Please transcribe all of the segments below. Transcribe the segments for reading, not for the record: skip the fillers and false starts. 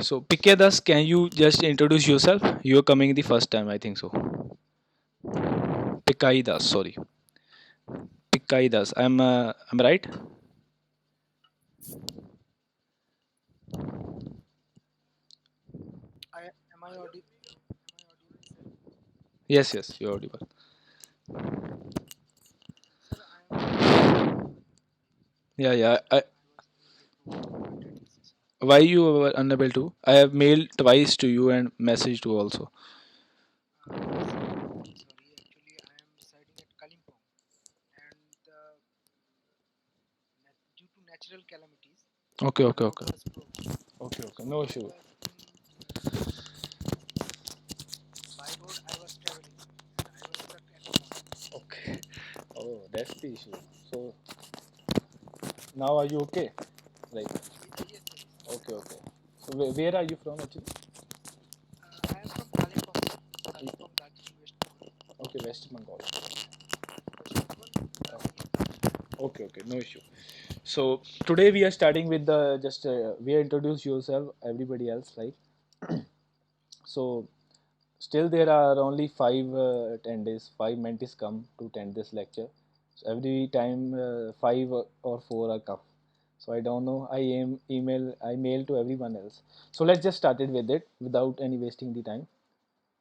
So Pikedas, can you just introduce yourself? You're coming the first time, I think so. Pikaidas, sorry. Pikaidas. I'm right? Yes, yes, you're audible. Yeah, yeah. Why you were unable to? I have mailed twice to you and messaged to also. Okay, okay, okay. Okay, okay. No issue. Okay. Oh, that's the issue. So now are you okay? Like, okay, okay. So where are you from actually? Okay, West Bengal. Okay, okay, no issue. So today we are starting with the just we introduce yourself, everybody else, right? So still there are only five attendees, five mentees come to attend this lecture. So every time five or four are come. So I don't know. I mail to everyone else. So let's just start it with it without any wasting the time.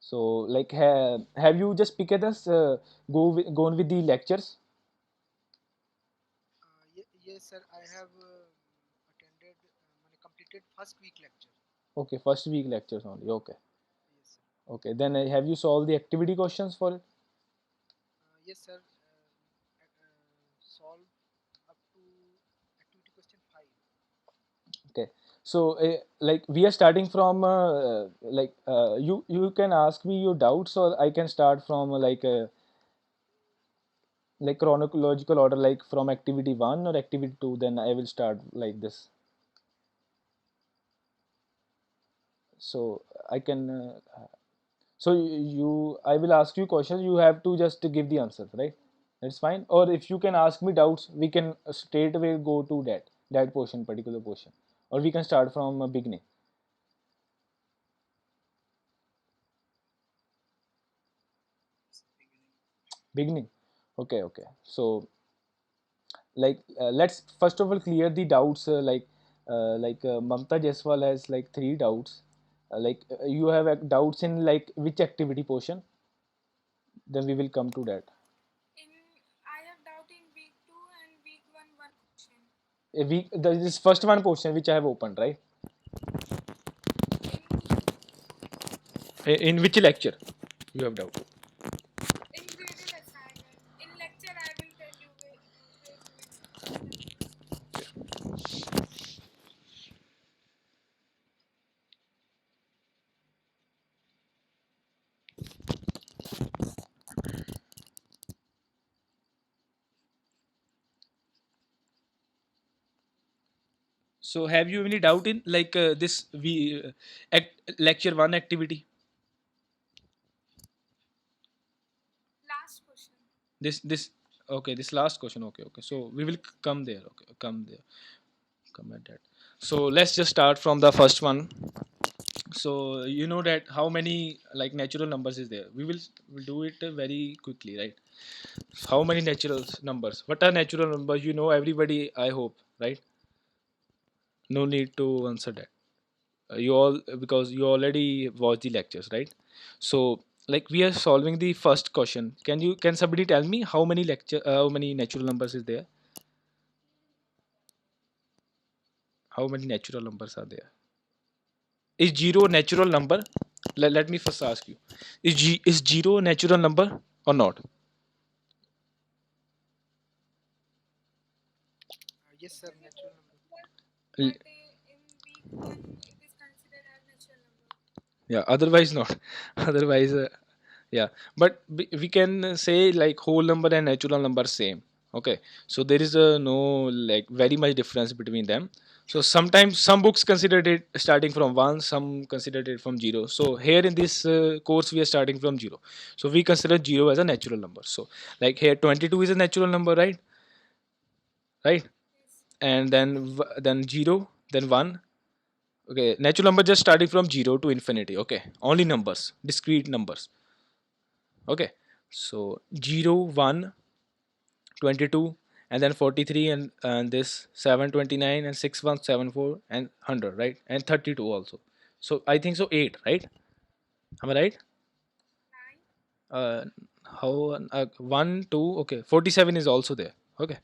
So like have you just picked us gone with the lectures? Okay, first week lectures only. Okay, okay. Then have you solved the activity questions for it? Okay. So like we are starting from you can ask me your doubts or I can start from like chronological order like from activity 1 or activity 2, then I will start like this. So I can so I will ask you questions, you have to just give the answer, right? That's fine. Or if you can ask me doubts, we can straight away go to that portion, particular portion, or we can start from beginning. Beginning. Okay, okay. So like let's first of all clear the doubts Mamta Jaiswal has like three doubts. You have doubts in like which activity portion, then we will come to that. This first one portion which I have opened, right? In which lecture you have doubt? So have you any doubt in like this we lecture one activity? This okay, this last question. Okay, okay. So we will come there. Okay, come there. Come at that. So let's just start from the first one. So you know that how many like natural numbers is there? We'll do it very quickly, right? How many natural numbers? What are natural numbers? You know everybody. I hope, right? No need to answer that. You all because you already watched the lectures, right? So like we are solving the first question. Can somebody tell me how many natural numbers is there? How many natural numbers are there? Is zero natural number? Let me first ask you. Is zero a natural number or not? L- yeah, otherwise not. Otherwise, yeah. But we can say like whole number and natural number same. Okay, so there is a no like very much difference between them. So sometimes some books considered it starting from one, some considered it from zero. So here in this course we are starting from zero. So we consider zero as a natural number. So like here 22 is a natural number, right? Right, and then zero, then one, Okay, natural number just starting from 0 to infinity. Okay, only numbers, discrete numbers. Okay, so 0, 1, 22, and then 43, and this 729 and 6174 and 100, right? And 32 also. So I think so 8, right? Am I right? Uh, how 1, 2, okay. 47 is also there. Okay.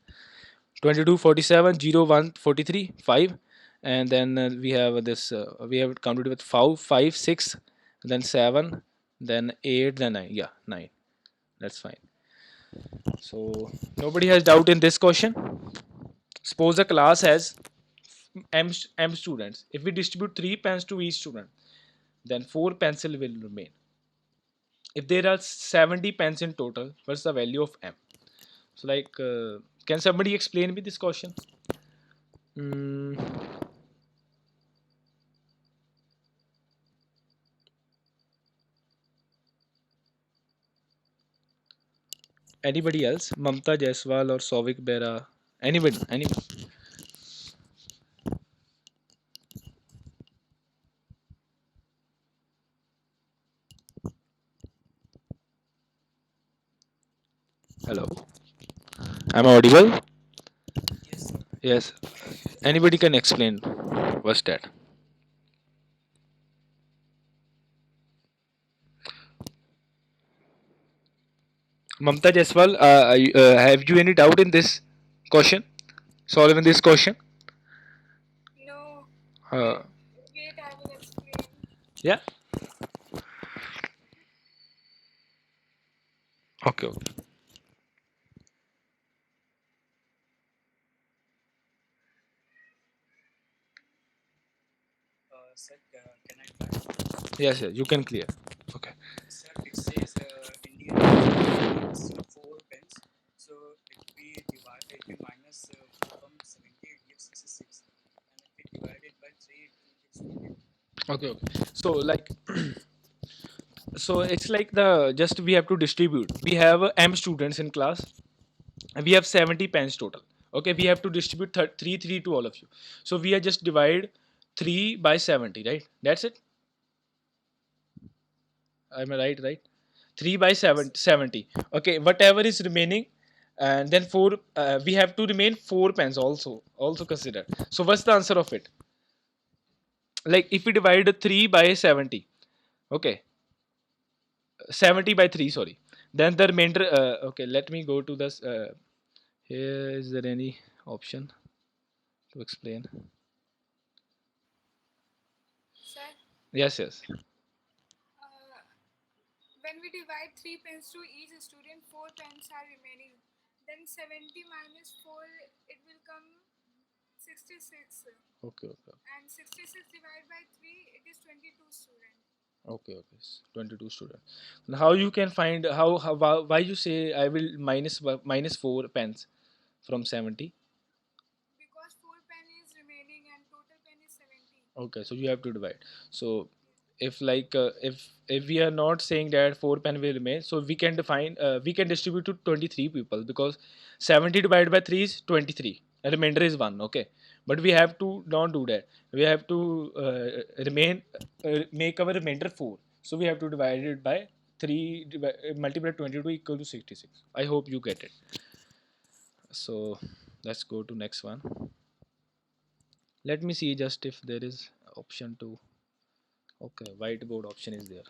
22, 47, 0, 1, 43, 5, and then we have this we have counted with 5, 5, 6, then 7, then 8, then 9. Yeah, 9. That's fine. So nobody has doubt in this question. Suppose a class has m students. If we distribute 3 pens to each student, then 4 pencil will remain. If there are 70 pens in total, what's the value of m? So like, can somebody explain me this question? Mm, anybody else? Mamta Jaiswal or Souvik Bera? Anybody? Anybody? Hello. Am I audible? Yes. Anybody can explain what's that? Mamta Jaiswal, have you any doubt in this question? Solving this question? Uh, yeah. Okay. Okay. Yes. Yes. You can clear. Okay. Okay. Okay. So like, so it's like the just we have to distribute. We have m students in class, and we have 70 pens total. Okay, we have to distribute 3 3 to all of you. So we are just divide 3 by 70, right? That's it. Am I right? Right. 3 by 7 70. Okay, whatever is remaining, and then 4. We have to remain 4 pens also consider. So what's the answer of it? Like if we divide 3 by 70, okay, 70 by 3, sorry, then the remainder, okay, let me go to this. Here, is there any option to explain? Yes, yes. Okay, okay, okay, okay. 22 students. And how you can find, how why you say I will minus 4 pens from 70? Okay, so you have to divide. So if like, if we are not saying that 4 pen will remain, so we can define, we can distribute to 23 people, because 70 divided by 3 is 23. A remainder is 1. Okay, but we have to not do that. We have to remain make our remainder 4. So we have to divide it by 3, multiply 22 equal to 66. I hope you get it. So let's go to next one. Let me see just if there is option to. Okay, whiteboard option is there.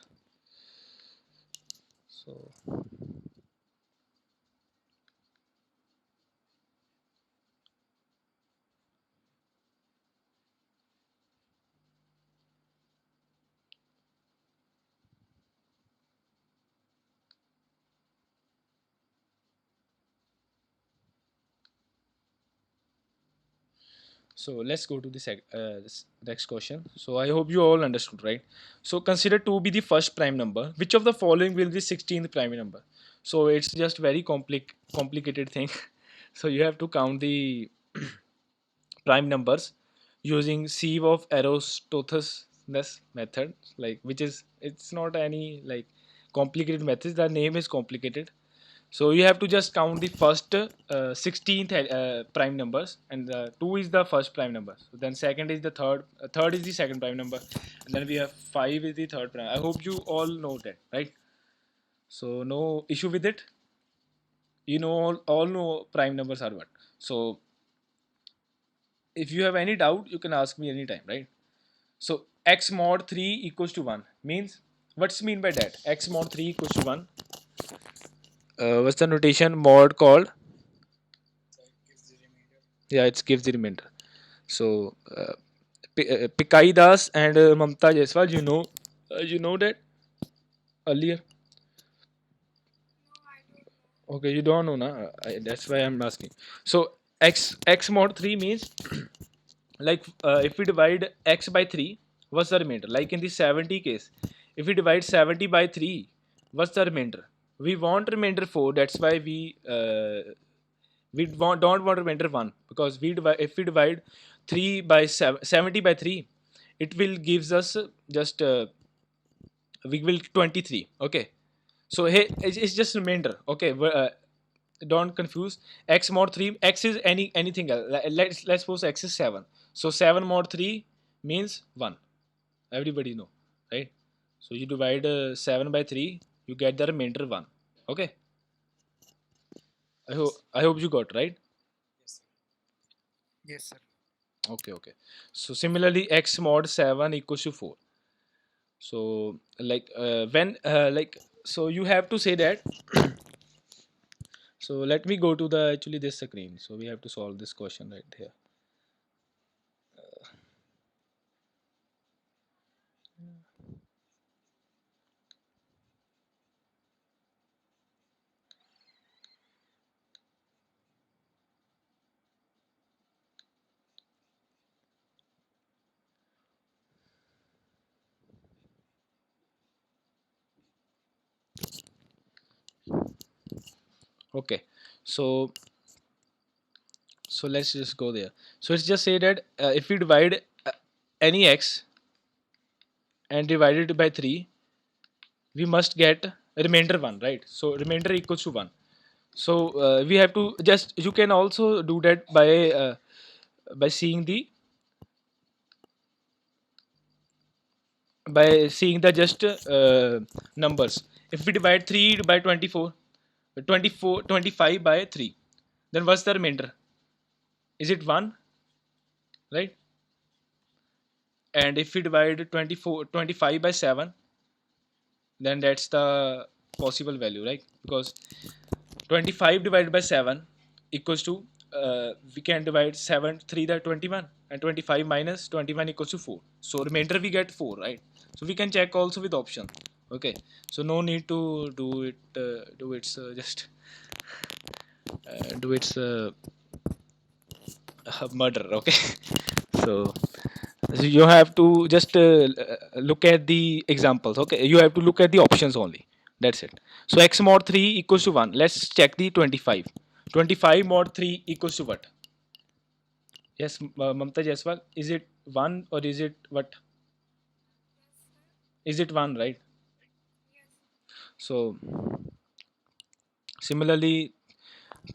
So let's go to this next question. So I hope you all understood, right? So consider 2 be the first prime number. Which of the following will be 16th prime number? So it's just very complicated thing. So you have to count the prime numbers using sieve of Aristotle's method, like, which is, it's not any like complicated method. The name is complicated. So you have to just count the first 16th prime numbers, and 2 is the first prime number. So then second is the third, third is the second prime number, and then we have 5 is the third prime. I hope you all know that, right? So no issue with it. You know all know prime numbers are what. So if you have any doubt, you can ask me anytime, right? So x mod 3 equals to 1 means, what's mean by that? X mod 3 equals to 1. What's the notation mod called? Yeah, it gives the remainder. So Pikai Das and Mamta Jaiswal, you know that earlier. Okay, you don't know, na? That's why I'm asking. So x mod 3 means, like if we divide x by 3, what's the remainder? Like in the 70 case, if we divide 70 by 3, what's the remainder? We want remainder 4. That's why don't want remainder 1, because if we divide 3 by 70 by 3, it will gives us just we will 23. Okay, so hey, it's just remainder. Okay, don't confuse. X mod 3, x is anything else. Let's suppose x is 7. So 7 mod 3 means 1. Everybody know, right? So you divide 7 by 3, you get the remainder 1. Okay, I hope you got right. Yes, sir. Okay, okay. So similarly, x mod 7 equals to 4. So like when like so you have to say that. So let me go to the actually this screen. So we have to solve this question right here. Okay, so let's just go there. So it's just say that if we divide any x and divide it by 3, we must get remainder 1, right? So remainder equals to 1. So we have to just, you can also do that by seeing the just numbers. If we divide 3 by 24, 24 25 by 3, then what's the remainder? Is it 1, right? And if we divide 25 by 7, then that's the possible value, right? Because 25 divided by 7 equals to, we can divide 7 3 the 21, and 25 minus 21 equals to 4. So remainder we get 4, right? So we can check also with option. Okay, so no need to do its just do its murder. Okay. So you have to just look at the examples. Okay, you have to look at the options only. That's it. So x mod 3 equals to 1. Let's check the 25. 25 mod 3 equals to what? Yes, Mamta Jaiswal, is it 1 or is it what? Is it 1, right? So similarly,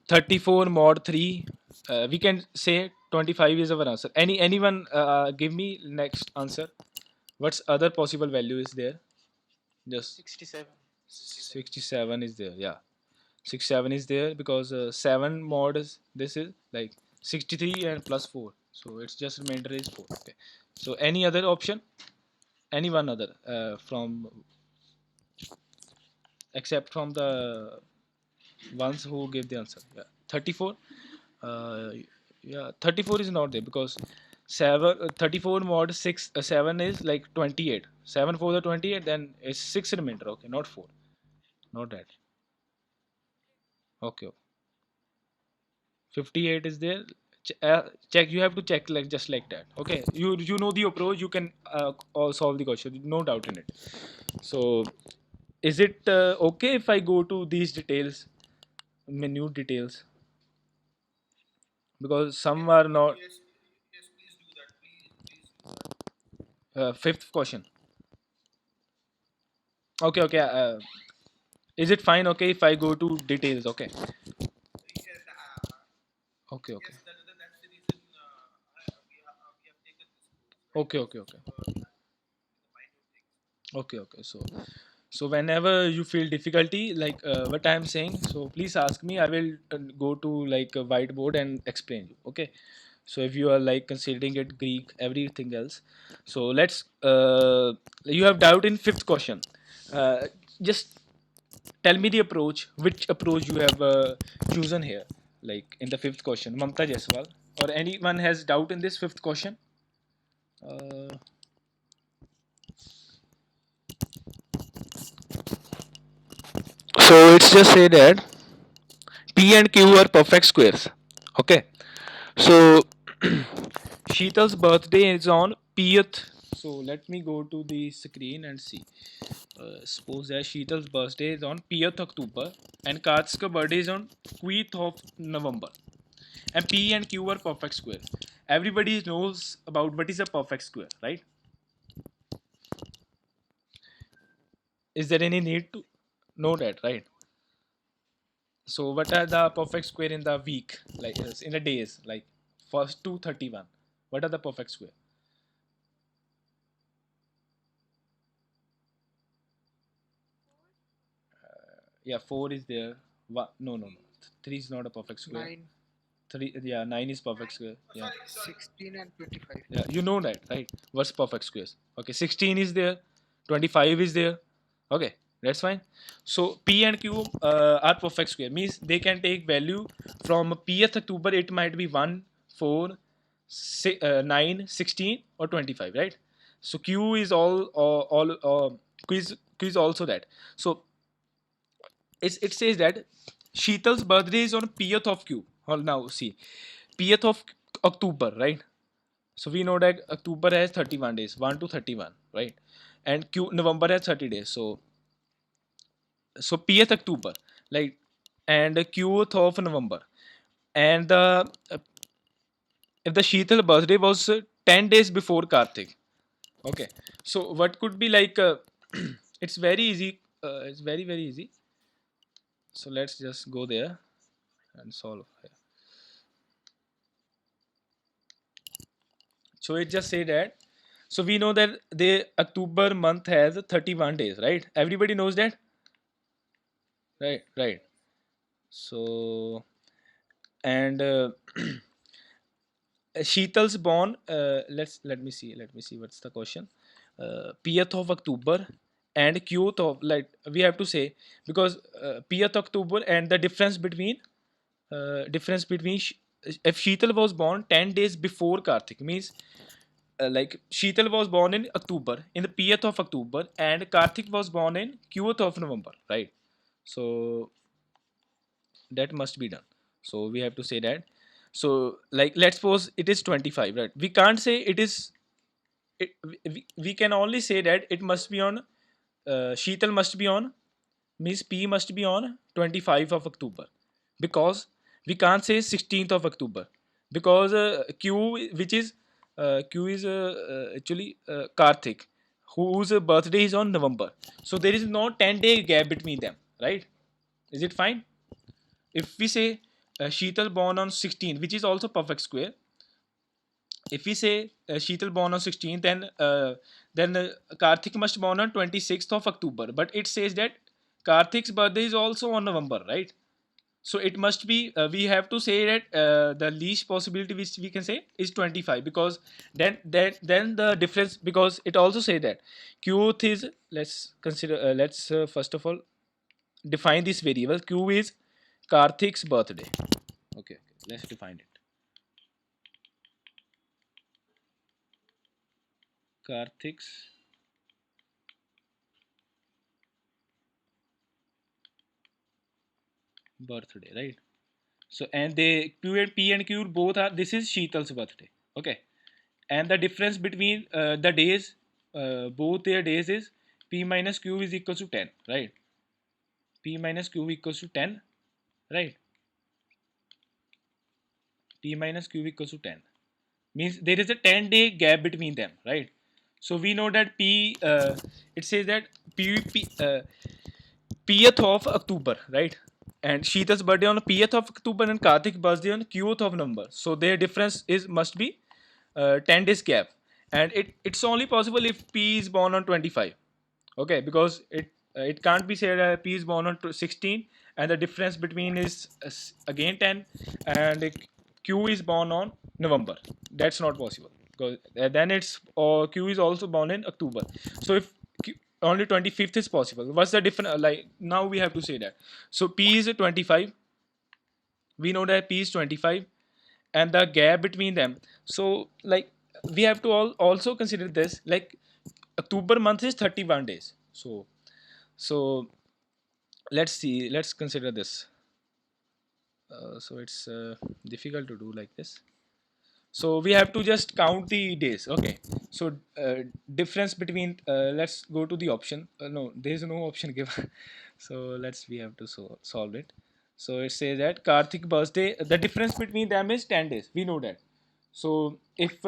34 mod 3, we can say 25 is our answer. Anyone give me next answer? What's other possible value is there? Just 67. 67 is there, yeah. 67 is there because 7 mod is, this is like 63 and plus 4, so it's just remainder is 4. Okay, so any other option, any one other from, except from the ones who gave the answer. Yeah, 34. uh, yeah, 34 is not there because 34 mod 6 7 is like 28. 7 for the 28, then it's 6 remainder. Okay, not 4, not that. Okay, 58 is there. Check, you have to check like just like that. Okay, you know the approach, you can all solve the question, no doubt in it. So is it okay if I go to these details, minute details, because some are not. Fifth question. Okay, okay. Is it fine? Okay, if I go to details. Okay. Okay. Okay. Okay. Okay. Okay. Okay. Okay. So whenever you feel difficulty, like what I am saying, so please ask me. I will go to like a whiteboard and explain you. Okay. So if you are like considering it Greek, everything else. So let's. You have doubt in fifth question. Just tell me the approach. Which approach you have chosen here? Like in the fifth question, Mamta Jaiswal, or anyone has doubt in this fifth question? Uh, So it's just say that P and Q are perfect squares. Okay. So Sheetal's birthday is on Pth. So let me go to the screen and see. Suppose that Sheetal's birthday is on Pth October and Karth's birthday is on Quith of November. And P and Q are perfect square. Everybody knows about what is a perfect square, right? Is there any need to know that, right? So what are the perfect square in the week, like in the days, like first to 31? What are the perfect square? Yeah, four is there. No, no, no. Three is not a perfect square. 9, Three, yeah, nine is perfect square. Yeah, 16 and 25. yeah, you know that, right? What's perfect squares? Okay, 16 is there, 25 is there. Okay, that's fine. So P and Q are perfect square. Means they can take value from Pth October. It might be 1, 4, 9, 16, or 25, right? So Q is all Q is also that. So it says that Sheetal's birthday is on Pth of Q. Well, now see, Pth of October, right? So we know that October has 31 days, 1 to 31, right? And Q November has 30 days. So Pth October, like, and Qth of November, and the if the Sheetal birthday was 10 days before Kartik. Okay, so what could be like? It's very easy. It's very easy. So let's just go there and solve. So it just say that. So we know that the October month has 31 days, right? Everybody knows that, right? Right. So and Sheetal's born. Let me see. Let me see. What's the question? Pth of October and Qth of, like, we have to say, because Pth October and the difference between if Sheetal was born 10 days before Kartik, means like Sheetal was born in October, in the Pth of October, and Karthik was born in Qth of November, right? So that must be done. So we have to say that. So like let's suppose it is 25, right? We can't say it is. We can only say that it must be on. Sheetal must be on. Means P must be on 25 of October, because we can't say 16th of October, because Q, which is Q is actually Karthik, whose birthday is on November. So there is no 10-day gap between them, right? Is it fine? If we say Sheetal born on 16, which is also perfect square, if we say Sheetal born on 16th, then Karthik must born on 26th of October. But it says that Karthik's birthday is also on November, right? So it must be, we have to say that the least possibility which we can say is 25, because then the difference, because it also say that Qth is, let's consider, let's first of all define this variable. Q is Karthik's birthday. Okay, let's define it. Karthik's birthday, right? So and they Q and P and Q both are, this is Sheetal's birthday. Okay, and the difference between the days, both their days is P minus Q is equal to 10, right? P minus Q equals to 10, right? P minus Q equals to 10 means there is a 10-day gap between them, right? So we know that P, it says that P Pth of October, right? And Sheeta's birthday on Pth of October and Karthik's birthday on Qth of November. So their difference is must be 10 days gap, and it's only possible if P is born on 25. Okay, because it can't be said P is born on 16 and the difference between is again 10, and Q is born on November. That's not possible because then it's or Q is also born in October. So if only 25th is possible, what's the difference? Like now we have to say that. So P is 25. We know that P is 25, and the gap between them. So like we have to also consider this, like October month is 31 days. So let's see, let's consider this. So it's difficult to do like this. So we have to just count the days. Okay, so difference between let's go to the option. No, there is no option given. So let's we have to solve it. So it says that Karthik birthday, the difference between them is 10 days, we know that. So if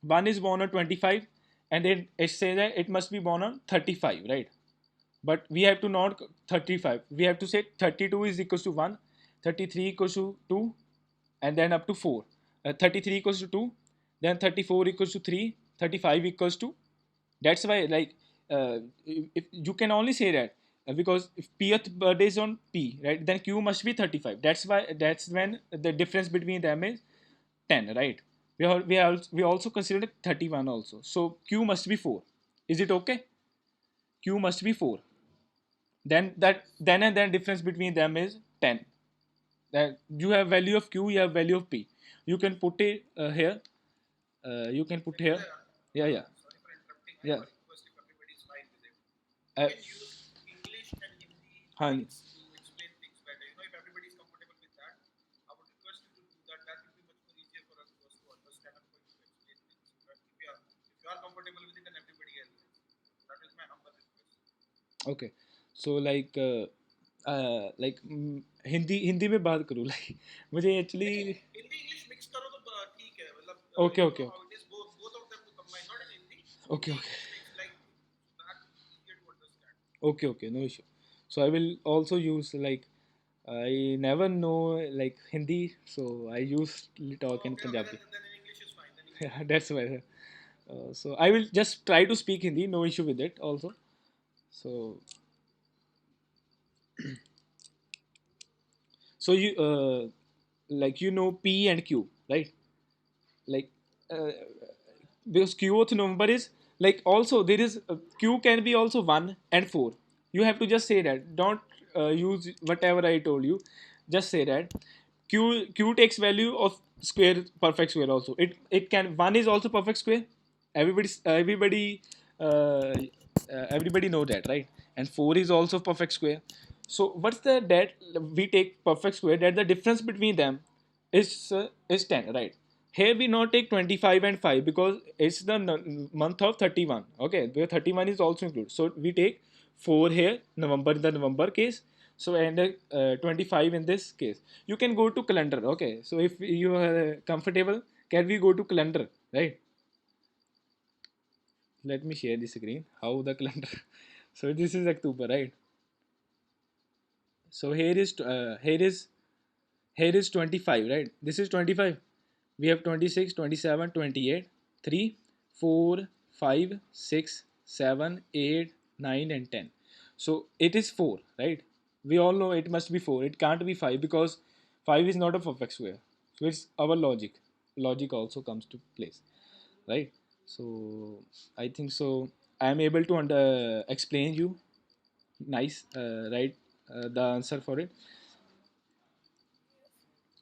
one is born on 25, and then it says that it must be born on 35, right? But we have to not 35, we have to say 32 is equals to 1, 33 equals to 2, and then up to 4. 33 equals to 2, then 34 equals to 3, 35 equals to, that's why like if you can only say that because if pth birthday is on P, right, then Q must be 35. That's why, that's when the difference between them is 10, right? We also considered 31 also, so Q must be 4. Is it okay? Q must be 4. Then that then and then difference between them is 10. That you have value of Q, you have value of P. You can put it here. You can put here. Yeah, yeah, yeah. Uh, हाँ, okay. So like Hindi Hindi में बात करूँ like मुझे actually okay, okay, okay, okay, okay, okay, no issue. So I will also use like I never know like Hindi, so I usually talk in Punjabi. Yeah, that's why. So I will just try to speak Hindi, no issue with it also. So so you like you know P and Q, right? Like uh, because Qth number is like also there is Q can be also 1 and 4. You have to just say that. Don't use whatever I told you. Just say that Q takes value of square, perfect square also. It can, 1 is also perfect square. Everybody know that, right? And 4 is also perfect square. So what's the that we take perfect square, that the difference between them is 10, right? Here we not take 25 and 5 because it's the month of 31. Okay, where 31 is also included. So we take 4 here, November in the November case. So and 25 in this case. You can go to calendar. Okay, so if you are comfortable, can we go to calendar, right? Let me share the screen. How the calendar. So this is October, right? So here is 25, right? This is 25. We have 26, 27, 28, 3, 4, 5, 6, 7, 8, 9, and 10. So it is 4, right? We all know it must be 4. It can't be 5 because 5 is not a perfect square. So it's our logic. Logic also comes to place, right? So I think so. I am able to explain you nice, right? The answer for it.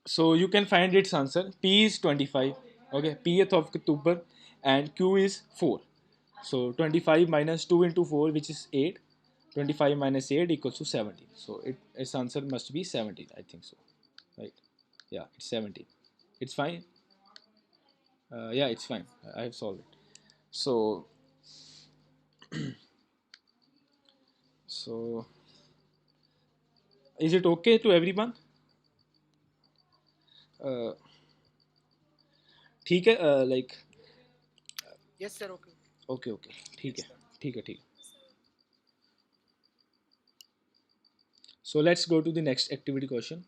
So you can find its answer. P is 25. Okay, Pth of October, and Q is 4. So 25 minus 2 into 4, which is 8. 25 minus 8 equals to 17. So its answer must be 17. I think so. Right? Yeah, it's 17. It's fine. Yeah, it's fine. I have solved it. So so is it okay to everyone? Uh, ठीक है like Yes, sir. Okay. okay, okay, ठीक है, ठीक है, ठीक है. So let's go to the next activity question.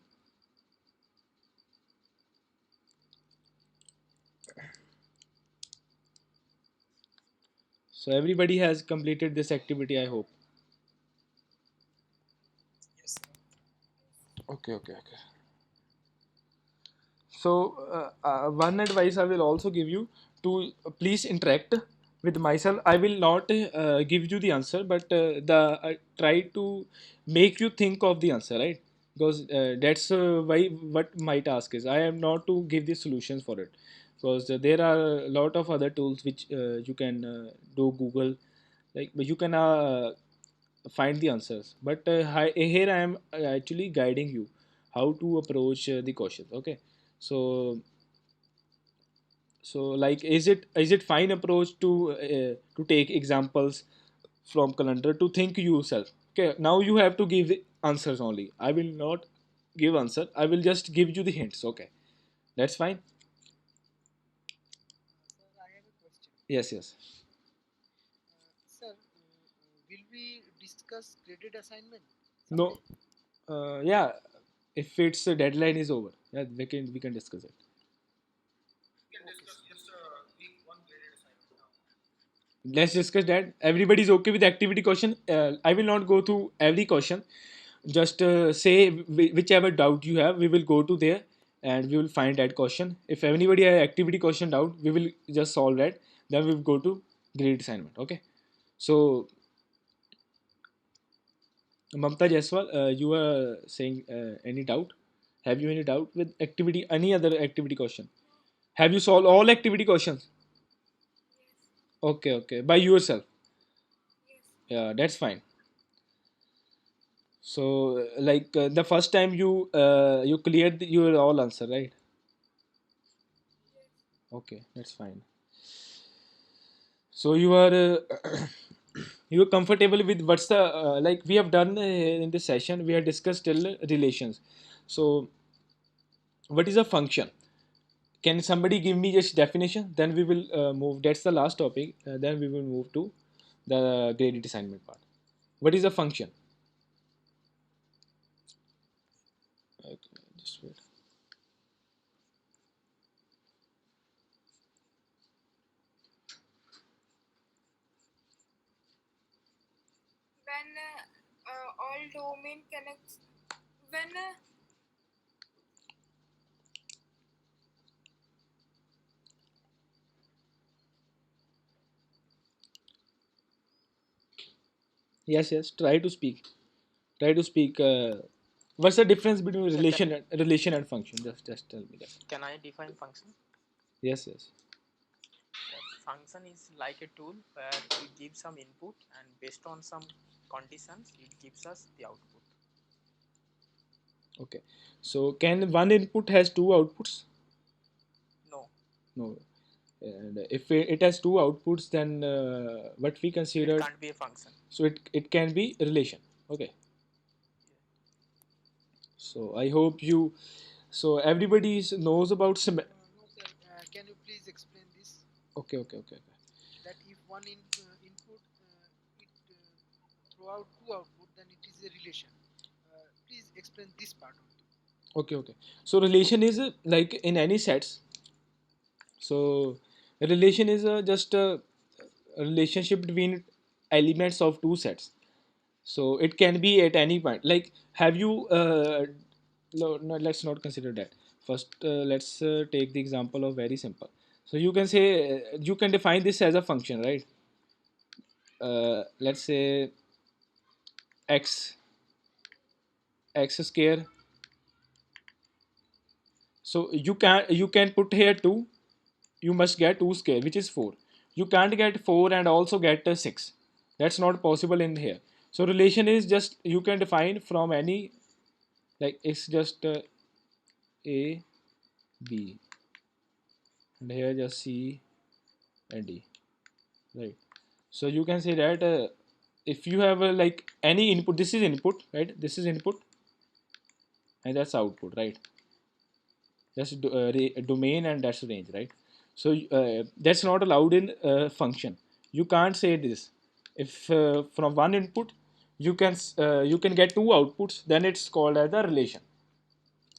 So everybody has completed this activity, I hope. Okay, okay, okay. So, one advice I will also give you to please interact with myself. I will not give you the answer, but the I try to make you think of the answer, right? Because that's why what my task is. I am not to give the solutions for it, because there are a lot of other tools which you can do Google, like but you can find the answers. But here I am actually guiding you how to approach the questions. Okay, so like is it fine approach to take examples from calendar to think yourself. Okay, now you have to give the answers only. I will not give answer. I will just give you the hints. Okay, that's fine. Sir, I have a question. Yes, yes. Sir, will we discuss graded assignment someday? No. Yeah. If it's deadline is over, yeah, we can discuss it. Okay, sir. Let's discuss that. Everybody's okay with the activity question. I will not go through every question. Just say whichever doubt you have, we will go to there and we will find that question. If anybody has activity question doubt, we will just solve that. Then we will go to grade assignment. Okay. So Mamta Jaiswal, you were saying any doubt? Have you any doubt with activity? Any other activity question? Have you solved all activity questions? Okay, okay, by yourself. Yeah, that's fine. So, like the first time you cleared your all answer, right? Okay, that's fine. So you are you are comfortable with what's the like we have done in this session. We have discussed till relations. So what is a function? Can somebody give me just definition? Then we will move. That's the last topic. Then we will move to the graded assignment part. What is a function? Okay, just wait. Yes, yes. Try to speak. Try to speak. What's the difference between Sir, relation and function? Just tell me that. can I define function? Yes, yes. Function is like a tool where we give some input and based on some conditions, it gives us the output. Okay. So can one input has two outputs? No, No. And if it has two outputs, then what we it considered, can't be a function. so it can be relation. Okay. So I hope you. So everybody knows about No, sir. Can you please explain this? Okay, okay, okay, okay. That if one input it throw out two output, then it is a relation. Please explain this part only. Okay, okay. So relation is like in any sets. So a relation is just a relationship between elements of two sets. So it can be at any point. Like, have you? No, let's not consider that. First, let's take the example of very simple. So you can say you can define this as a function, right? Let's say x square. So you can put here two. You must get 2 square, which is 4. You can't get 4 and also get 6. That's not possible in here. So relation is just you can define from any, like it's just a b and here just c and d, right? So you can say that if you have like any input, this is input, right? This is input and that's output, right? That's domain and that's range, right? So that's not allowed in function. You can't say this. If from one input you can get two outputs, then it's called as a relation.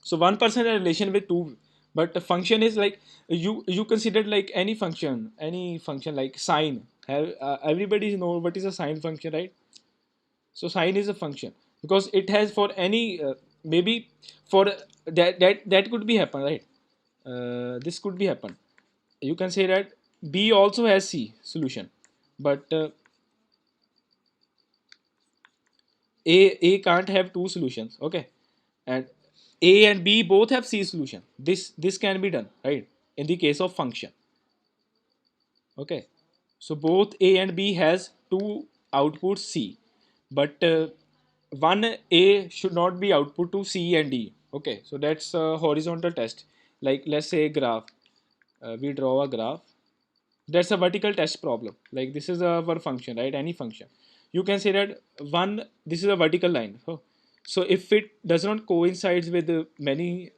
So one person has a relation with two, but the function is like you consider like any function like sine. Everybody know what is a sine function, right? So sine is a function because it has for any maybe for that could be happen, right? This could be happen. You can say that B also has C solution, but A can't have two solutions, okay? And A and B both have C solution. This can be done, right? In the case of function, okay? So both A and B has two outputs C, but one A should not be output to C and D. Okay, so that's a horizontal test. Like let's say graph. We draw a graph. That's a vertical test problem. Like this is our function, right? Any function. You can say that this is a vertical line. So if it does not coincides with many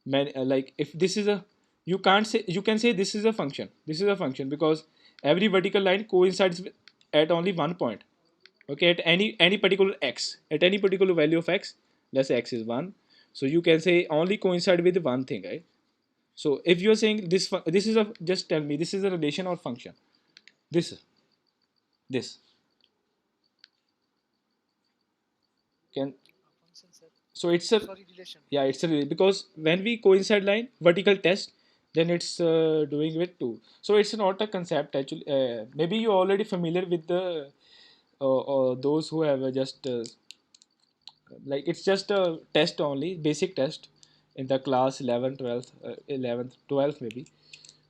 like if this is a you can't say you can say this is a function because every vertical line coincides at only one point, okay, at any particular x, at any particular value of x. Let's say x is 1, so you can say only coincide with one thing, right? So if you're saying this is a, just tell me, this is a relation or function? This this can, Function, sir. so it's a, Sorry, relation. yeah, it's a, because when we coincide line vertical test, then it's doing with two. So it's not a concept actually. Maybe you're already familiar with the those who have just like it's just a test only, basic test in the class 11 12th 11th 12th maybe.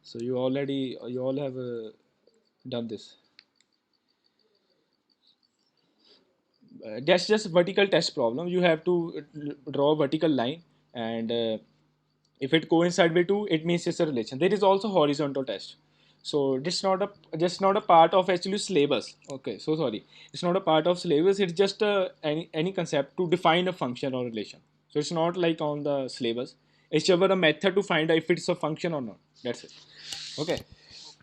So you all have done this. That's just vertical test problem. You have to draw a vertical line, and if it coincides with two, it means it's a relation. There is also horizontal test. So it's not a just not a part of actually syllabus. Okay, so sorry, it's not a part of syllabus. It's just any concept to define a function or relation. So it's not like on the syllabus. It's just a method to find out if it's a function or not. That's it. Okay. Okay,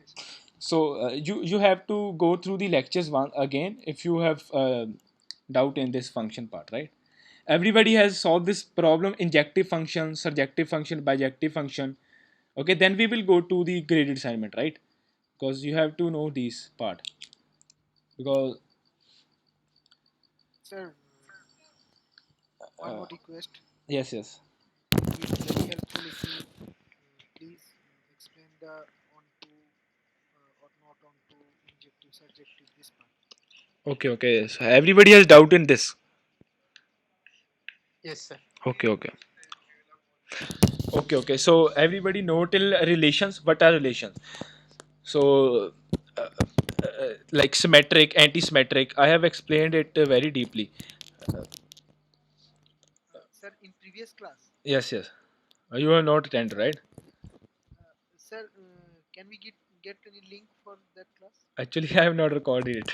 sir. So you have to go through the lectures one again if you have doubt in this function part, right? Everybody has solved this problem: injective function, surjective function, bijective function. Okay, then we will go to the graded assignment, right? Because you have to know these part, because Sir, one more request. yes, yes. It will be very helpful if you please explain the onto or not onto injective, surjective, this part. Okay, okay, so everybody has doubt in this. Yes, sir. Okay, okay, okay, so everybody know till relations. What are relations? So like symmetric, anti-symmetric, I have explained it very deeply. Sir, in previous class, Yes, yes. You are not attend, right? sir, can we get any link for that class? Actually, I have not recorded it.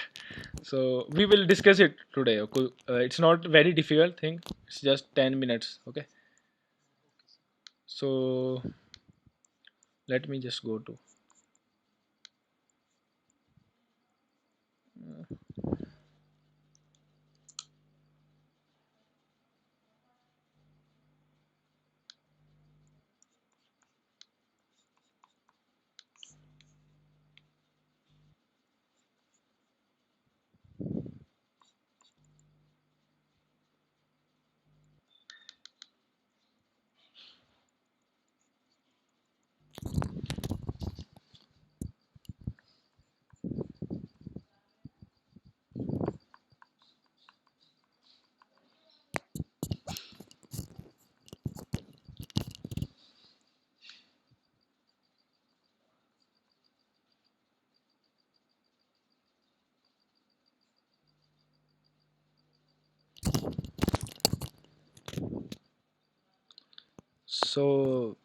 So we will discuss it today. Okay? It's not very difficult thing. It's just 10 minutes. Okay. Okay, sir. So let me just go to. So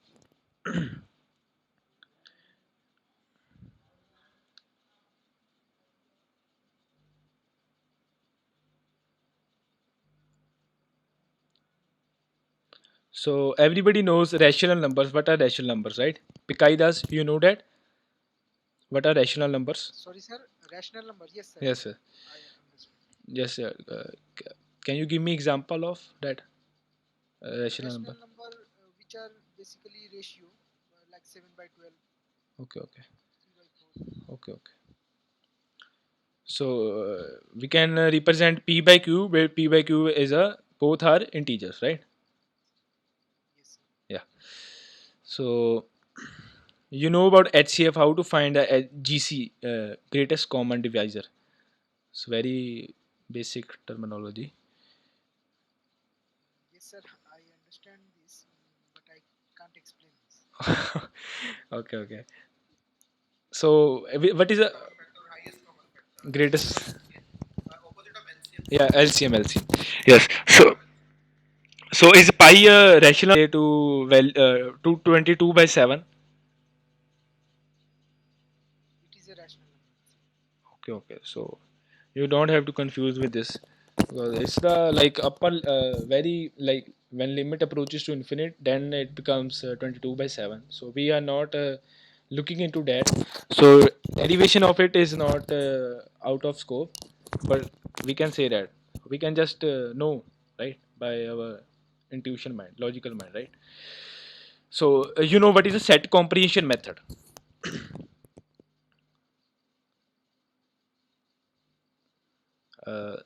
so everybody knows rational numbers. What are rational numbers, right? Pikaidas, you know that. What are rational numbers? Sorry, sir. Rational number. Yes, sir. Yes, sir. I understood. Yes, can you give me example of that rational Rational number? number which are basically ratio like 7 by 12, Okay, okay, 3 by 4. okay, okay. So we can represent p by q, where p by q is a both are integers, right? Yes, sir. Yeah. So you know about HCF, how to find a GC, greatest common divisor. It's very basic terminology. Yes, sir. I understand this, but I can't explain this. Okay, okay. So what is the greatest? Yeah, LCM, LCM. Yes. So is pi a rational to 222 by 7? It is a rational number. Okay, okay. So you don't have to confuse with this because it's the like upper very like when limit approaches to infinite, then it becomes 22 by 7. So we are not looking into that. So derivation of it is not out of scope, but we can say that we can just know, right, by our intuition mind, logical mind, right? So you know what is a set comprehension method? uh,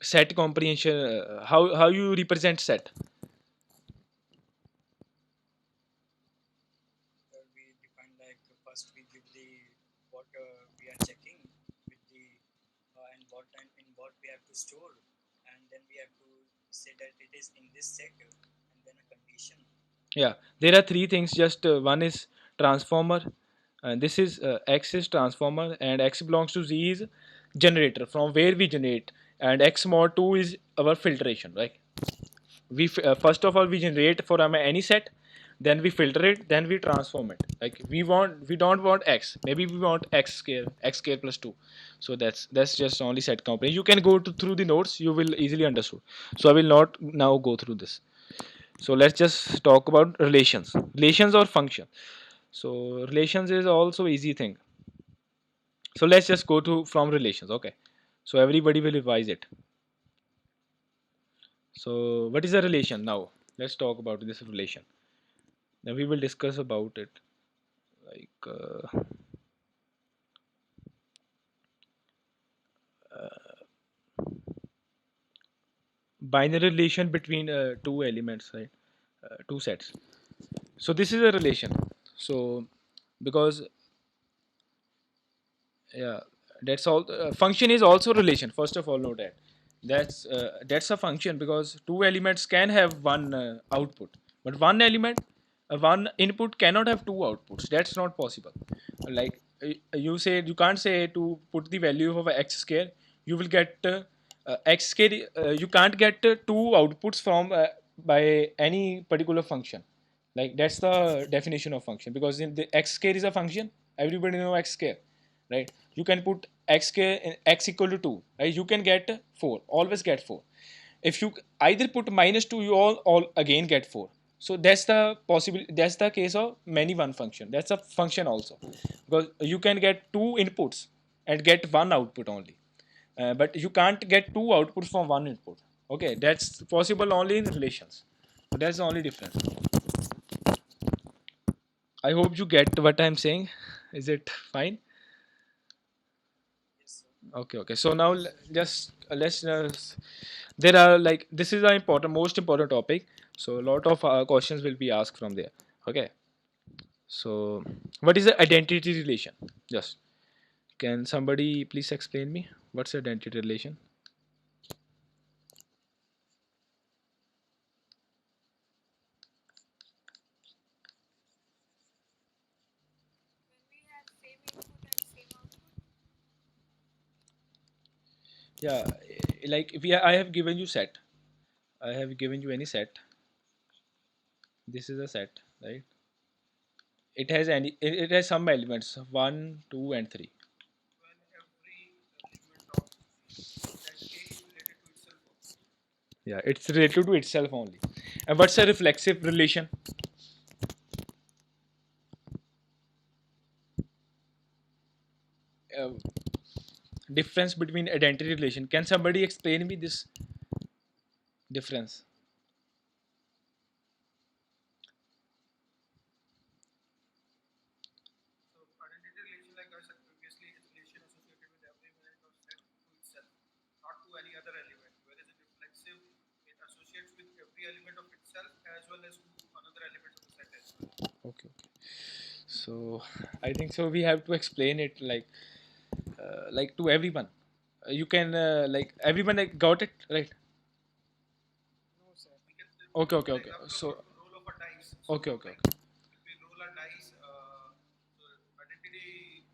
Set comprehension, how you represent set? We define like first we give the what we are checking with the and what and in what we have to store, and then we have to say that it is in this set and then a condition. Yeah, there are three things. Just one is transformer, and this is x is transformer, and x belongs to z is generator from where we generate, and x mod 2 is our filtration. Right? First of all we generate for any set, then we filter it, then we transform it. Like we don't want x. Maybe we want x square plus 2. So that's just only set component. You can go to through the notes. You will easily understood. So I will not now go through this. So let's just talk about relations or function. So relations is also easy thing. So let's just go to from relations. Okay, so everybody will revise it. So what is a relation? Now let's talk about this relation. Then we will discuss about it, like binary relation between two elements, right? Two sets. So this is a relation. So because yeah, that's all. Function is also relation. First of all, know that that's a function because two elements can have one output, but one element, one input cannot have two outputs. That's not possible. Like you say, you can't say to put the value of x square, you will get x square. You can't get two outputs from by any particular function. Like that's the definition of function because in the x square is a function. Everybody know x square, right? You can put x square in x equal to 2, right? You can get 4, always get 4. If you either put minus 2, you all again get 4. So that's the possible, that's the case of many one function. That's a function also because you can get two inputs and get one output only, but you can't get two outputs from one input. Okay, that's possible only in relations. So that's the only difference. I hope you get what I'm saying. Is it fine? Yes, sir. Okay, okay. So now Yes, sir. just let's there are like this is the important, most important topic. So a lot of questions will be asked from there. Okay. So what is the identity relation? Just can somebody please explain me what's identity relation? Yeah, like I have given you set. I have given you any set. This is a set, right? It has some elements one, two, and three. Yeah, it's related to itself only. And what's a reflexive relation? uh, difference between identity relation. Can somebody explain me this difference? So identity relation, like I said previously, is relation associated with every element or set to itself, not to any other element. Whereas in reflexive, it associates with every element of itself as well as to another element of the set as well. Okay, okay. So I think so. We have to explain it like to everyone. You can like everyone like got it right. No, sir. We can Okay, take okay, an okay. example So about roll of a dice. So, okay, okay, like, okay. if we roll a dice, so identity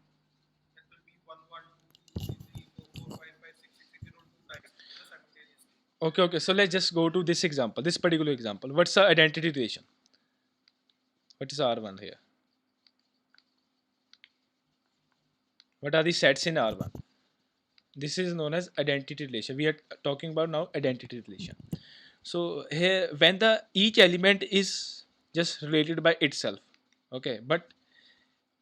that will be one, one, two, two, three, three, four, four, five, five, six, six. If we roll two dice, simultaneously. Okay, okay. So let's just go to this example, this particular example. What's the identity relation? What is R1 here? What are the sets in R1? This is known as identity relation. We are talking about now identity relation. So here, when the each element is just related by itself, okay. But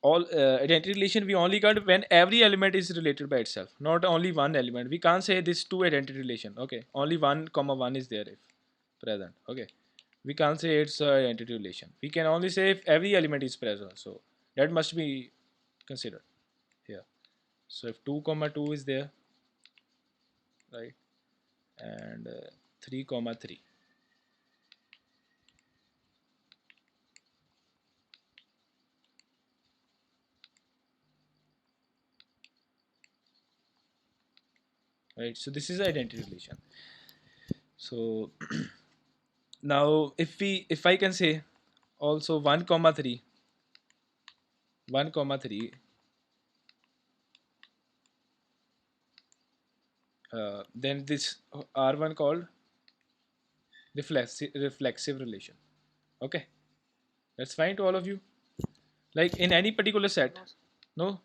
all identity relation we only got when every element is related by itself, not only one element. We can't say this two identity relation. Okay, only one comma one is there if present. Okay, we can't say it's a identity relation. We can only say if every element is present. So that must be considered here. So if 2 comma 2 is there, right, and 3 comma 3, right. So this is identity relation. So now if I can say also 1 comma 3, 1 comma 3, then this R1 called reflexive relation. Okay, that's fine to all of you. Like in any particular set, No, no,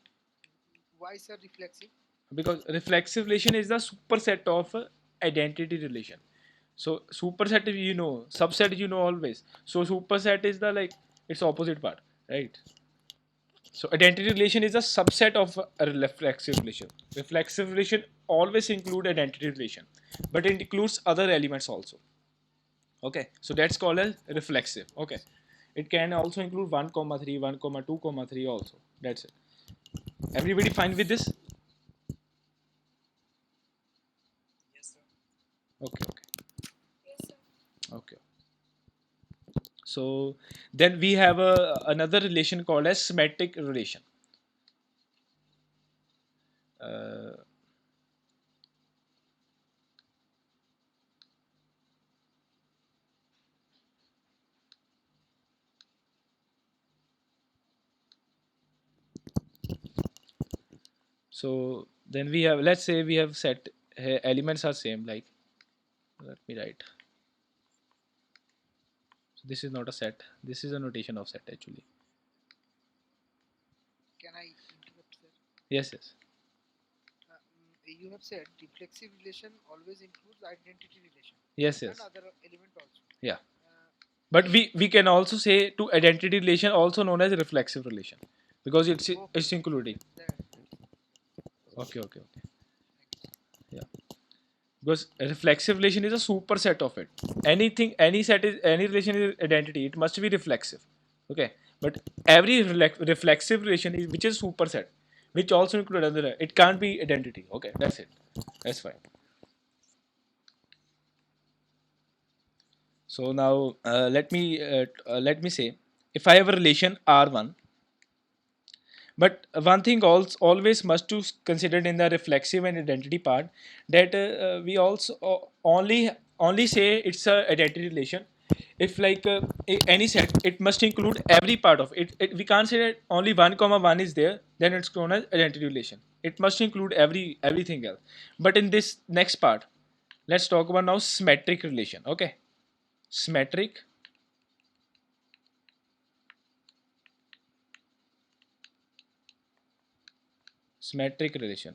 why, sir, reflexive? because reflexive relation is the superset of identity relation. So superset, you know, subset, you know, always. So superset is the like its opposite part, right? So identity relation is a subset of a reflexive relation. Reflexive relation always include identity relation, but it includes other elements also. Okay, so that's called as Okay, sir. reflexive. Okay, Okay, sir. it can also include 1 comma 3, 1 comma 2 comma 3 also. That's it. Everybody fine with this? Yes, sir. Okay, okay. So then we have another relation called as symmetric relation. uh, so then we have, let's say we have set elements are same, like let me write. So this is not a set, this is a notation of set actually. Can I interrupt, sir? Yes, yes, You have said reflexive relation always includes identity relation yes, and yes, other element also. yeah. Uh, But we can also say to identity relation also known as reflexive relation, because okay, it's okay, including. Okay, okay, okay, thank you, sir. yeah. Because a reflexive relation is a superset of it. Anything, any set is, any relation is identity, it must be reflexive. Okay, but every reflexive relation is which is superset, which also include other, it can't be identity. Okay, that's it, that's fine. So now let me say, if I have a relation R1, but one thing also always must to considered in the reflexive and identity part, that we also only say it's a identity relation if like any set, it must include every part of it. We can't say that only 1 comma 1 is there, then it's known as identity relation. It must include everything else. But in this next part, let's talk about now symmetric relation. Okay, symmetric symmetric relation.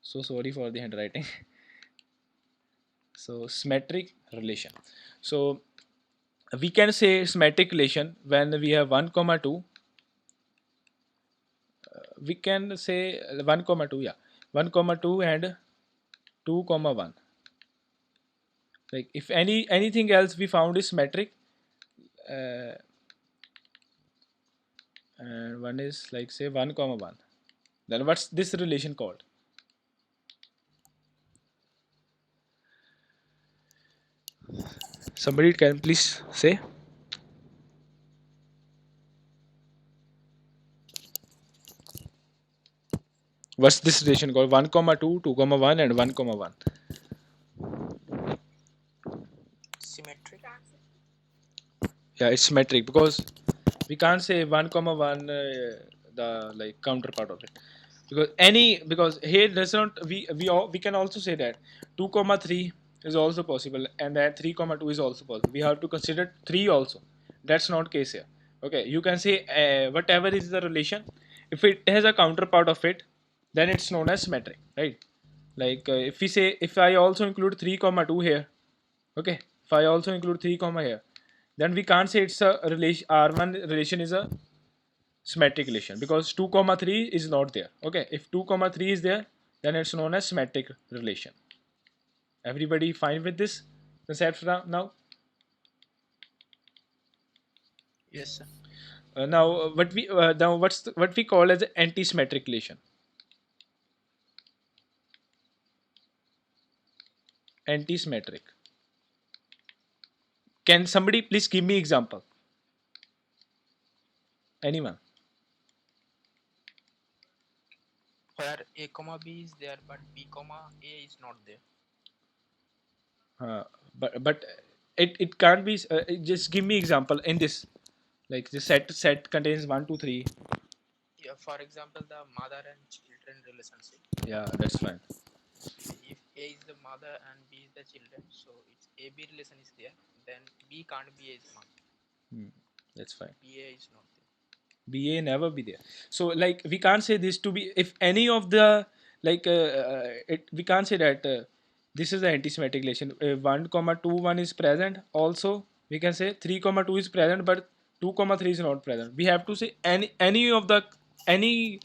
So sorry for the handwriting. So symmetric relation. So we can say symmetric relation when we have 1 comma 2, we can say 1 comma 2, yeah, 1 comma 2 and 2 comma 1. Like if anything else we found is symmetric, uh, and one is like say 1 comma 1, then what's this relation called? Somebody can please say. What's this relation called? 1 comma 2, 2 comma 1 and 1 comma 1. Symmetric. Yeah, it's symmetric because we can't say 1 comma 1 the like counterpart of it, because any, because here does not, we can also say that 2 comma 3 is also possible and that 3 comma 2 is also possible. We have to consider 3 also. That's not case here. Okay, you can say whatever is the relation, if it has a counterpart of it, then it's known as symmetric, right? Like if we say, if I also include 3 comma 2 here, okay, if I also include 3 comma here, then we can't say it's a relation, R1 relation is a symmetric relation, because 2 comma 3 is not there. Okay, if 2 comma 3 is there, then it's known as symmetric relation. Everybody fine with this concept now? Yes, sir. Now what we now what's what we call as anti-symmetric relation. Anti-symmetric, can somebody please give me example? Anyone? Where a comma b is there but b comma a is not there. uh, but it can't be just give me example in this, like the set contains 1 2 3. Yeah, for example, the mother and children relationship. Yeah, that's fine. If a is the mother and b is the children, so it's a b relation is there. Then b can't be a's mother. That's fine. B a is not there. BA never be there. So like we can't say this to be, if any of the like we can't say that this is the anti-symmetric relation. 1 comma 2 1 is present. Also we can say 3 comma 2 is present, but 2 comma 3 is not present. We have to say any of the any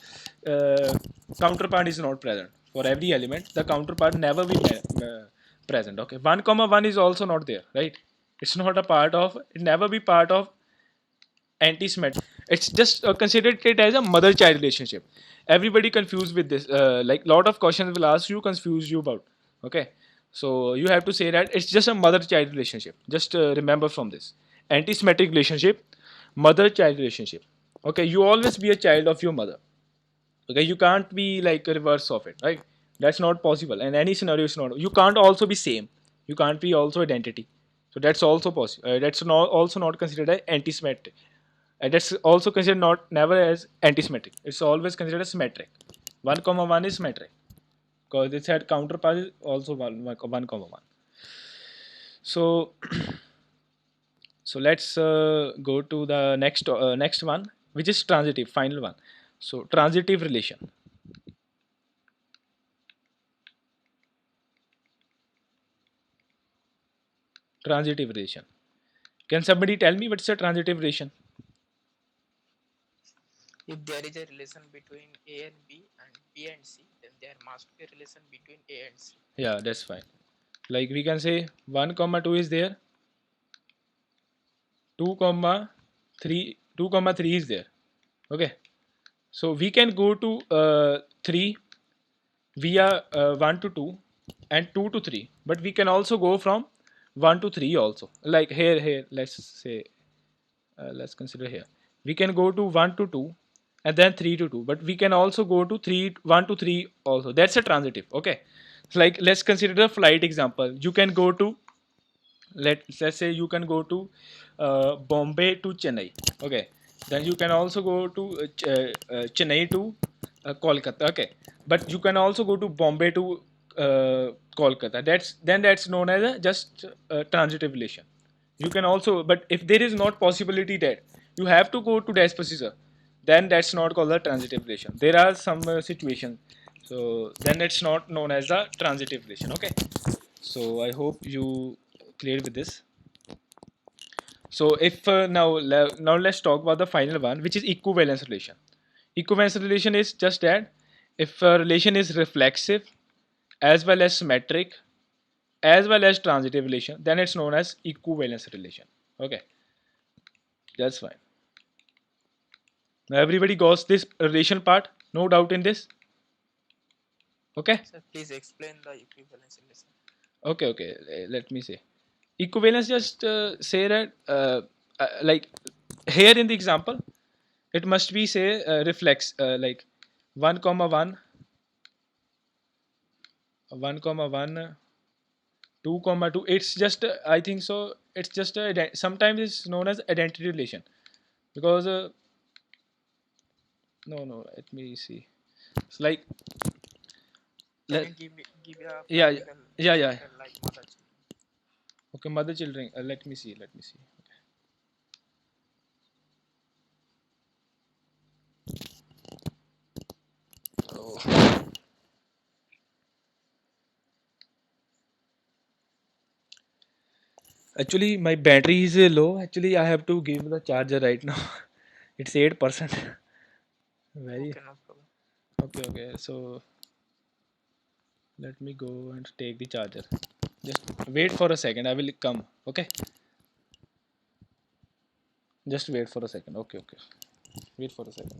counterpart is not present for every element. The counterpart never be present. Okay, 1 comma 1 is also not there, right? It's not a part of. It never be part of anti-symmetric. It's just considered it as a mother-child relationship. Everybody confused with this. Like lot of questions will ask you, confuse you about. Okay, so you have to say that it's just a mother-child relationship. Just remember from this anti-symmetric relationship, mother-child relationship. Okay, you always be a child of your mother. Okay, you can't be like a reverse of it, right? That's not possible. And any scenario is not. You can't also be same. You can't be also identity. So that's also possible. That's not also not considered as anti-symmetric. And that's also considered not never as anti-symmetric. It's always considered as symmetric. 1 comma 1 is symmetric because its had counterpart is also 1 comma 1. So so let's go to the next one, which is transitive, final one. So transitive relation. Transitive relation. Can somebody tell me what's a transitive relation? If there is a relation between a and b and b and c, then there must be a relation between a and c. Yeah, that's fine. Like we can say 1 comma 2 is there, 2 comma 3, 2 comma 3 is there. Okay, so we can go to 3 via 1 to 2 and 2 to 3, but we can also go from 1 to 3 also. Like here let's say let's consider here we can go to 1 to 2 and then 3 to 2, but we can also go to 3 1 to 3 also. That's a transitive. Okay, so like let's consider the flight example. You can go to, let's say you can go to Bombay to Chennai. Okay, then you can also go to Chennai to Kolkata. Okay, but you can also go to Bombay to Kolkata. That's known as a just transitive relation. You can also, but if there is not possibility that you have to go to Despacito, then that's not called a transitive relation. There are some situations, so then it's not known as a transitive relation. Okay, so I hope you clear with this. So if now let's talk about the final one, which is equivalence relation. Equivalence relation is just that if a relation is reflexive as well as symmetric as well as transitive relation, then it's known as equivalence relation. Okay, that's fine. Now everybody goes this relation part. No doubt in this. Okay. Sir, please explain the equivalence relation. Okay. Okay. Let me say. Equivalence just say that like here in the example, it must be say reflex like 1 comma 1, 1 comma 1, 2 comma 2. It's just I think so. It's just sometimes it's known as identity relation because no. Let me see. It's like Can let you give a yeah practical yeah. example like mother children? Okay, mother children. Let me see. Let me see. Oh. Actually, my battery is low. Actually, I have to give the charger right now. It's 8%. Very Okay, no problem. okay. Okay, so let me go and take the charger. Just wait for a second. I will come. Okay, just wait for a second. Okay, okay. Wait for a second.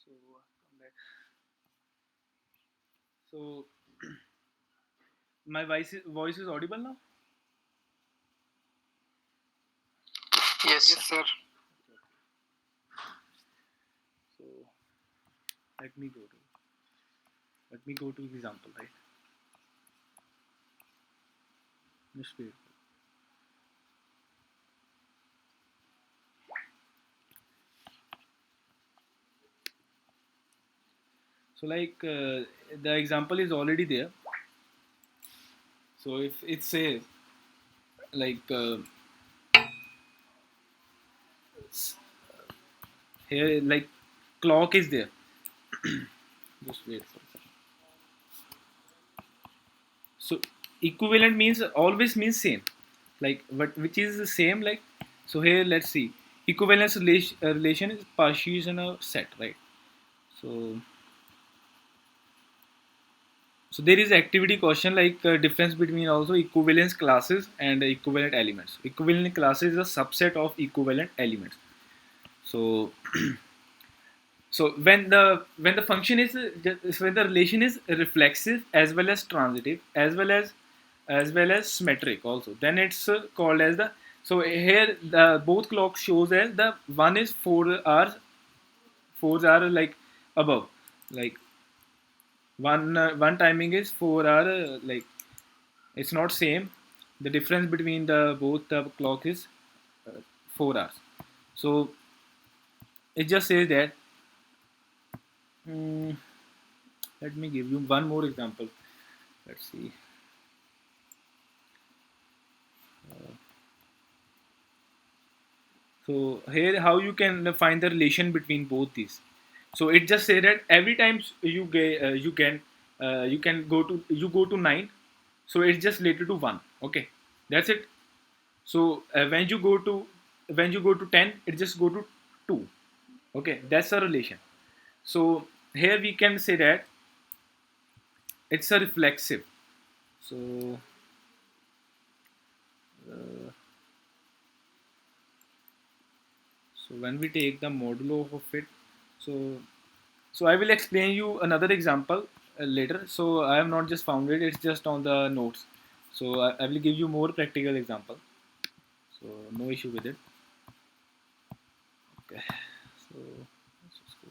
So come back. So my voice is audible now. Yes, sir. So let me go to example, right? Just wait. So like the example is already there. So if it says like here like clock is there. Just wait for a second. So equivalent means always means same. Like what which is the same like so here let's see equivalence relation is partition of set, right? So so there is activity question like difference between also equivalence classes and equivalent elements. Equivalent classes is a subset of equivalent elements. So so when the function is when the relation is reflexive as well as transitive as well as symmetric also, then it's called as the so here the both clocks shows as the one is 4 hours 4 hours like above like one timing is 4 hour like it's not same. The difference between the both the clock is 4 hours. So it just says that mm, let me give you one more example. Let's see. So here, how you can find the relation between both these. So it just say that every time you get you can go to 9, so it's just related to 1. Okay, that's it. So when you go to 10, it just go to 2. Okay, that's a relation. So here we can say that it's a reflexive. So uh, so when we take the modulo of it, so I will explain you another example later. So I have not just found it; it's just on the notes. So I will give you more practical example. So no issue with it. Okay. So let's just go.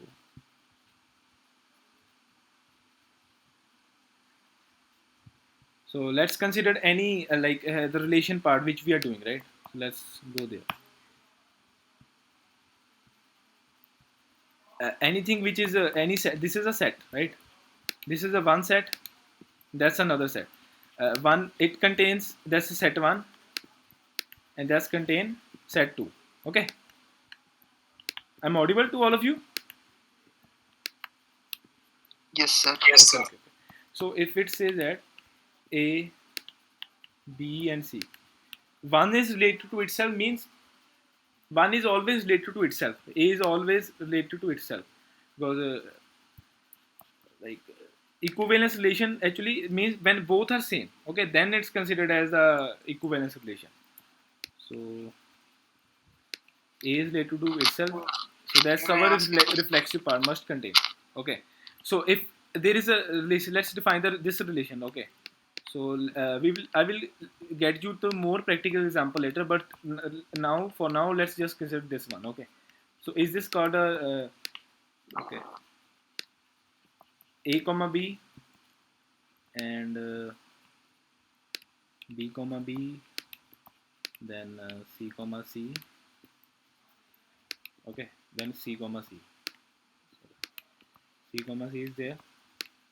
So let's consider any the relation part which we are doing, right? So let's go there. Anything which is any set. This is a set, right? This is a one set. That's another set. One it contains, that's a set one, and that's contain set two. Okay, I'm audible to all of you. Yes, sir. Okay, okay. So if it says that A, B, and C, one is related to itself means one is always related to itself. A is always related to itself because like equivalence relation actually means when both are same. Okay, then it's considered as a equivalence relation. So A is related to itself. So that's May our I ask a question? reflexive part must contain. Okay. So if there is a relation, let's define this relation. Okay. So I will get you to more practical example later. But now for now let's just consider this one. Okay. So is this called a okay A comma B and B comma B, then C comma C. Okay. Then C comma C. C comma C is there.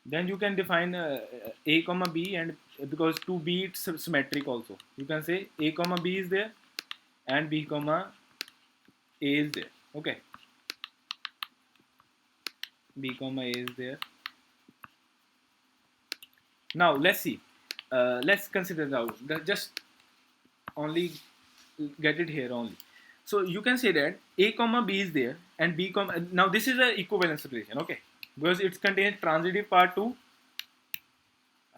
Then you can define a comma b, and because to b it's symmetric also, you can say a comma b is there and b comma a is there. Okay, b comma a is there. Now let's see, let's consider now just only get it here only. So you can say that a comma b is there and b comma, now this is a equivalence relation. Okay, because it contains transitive part too.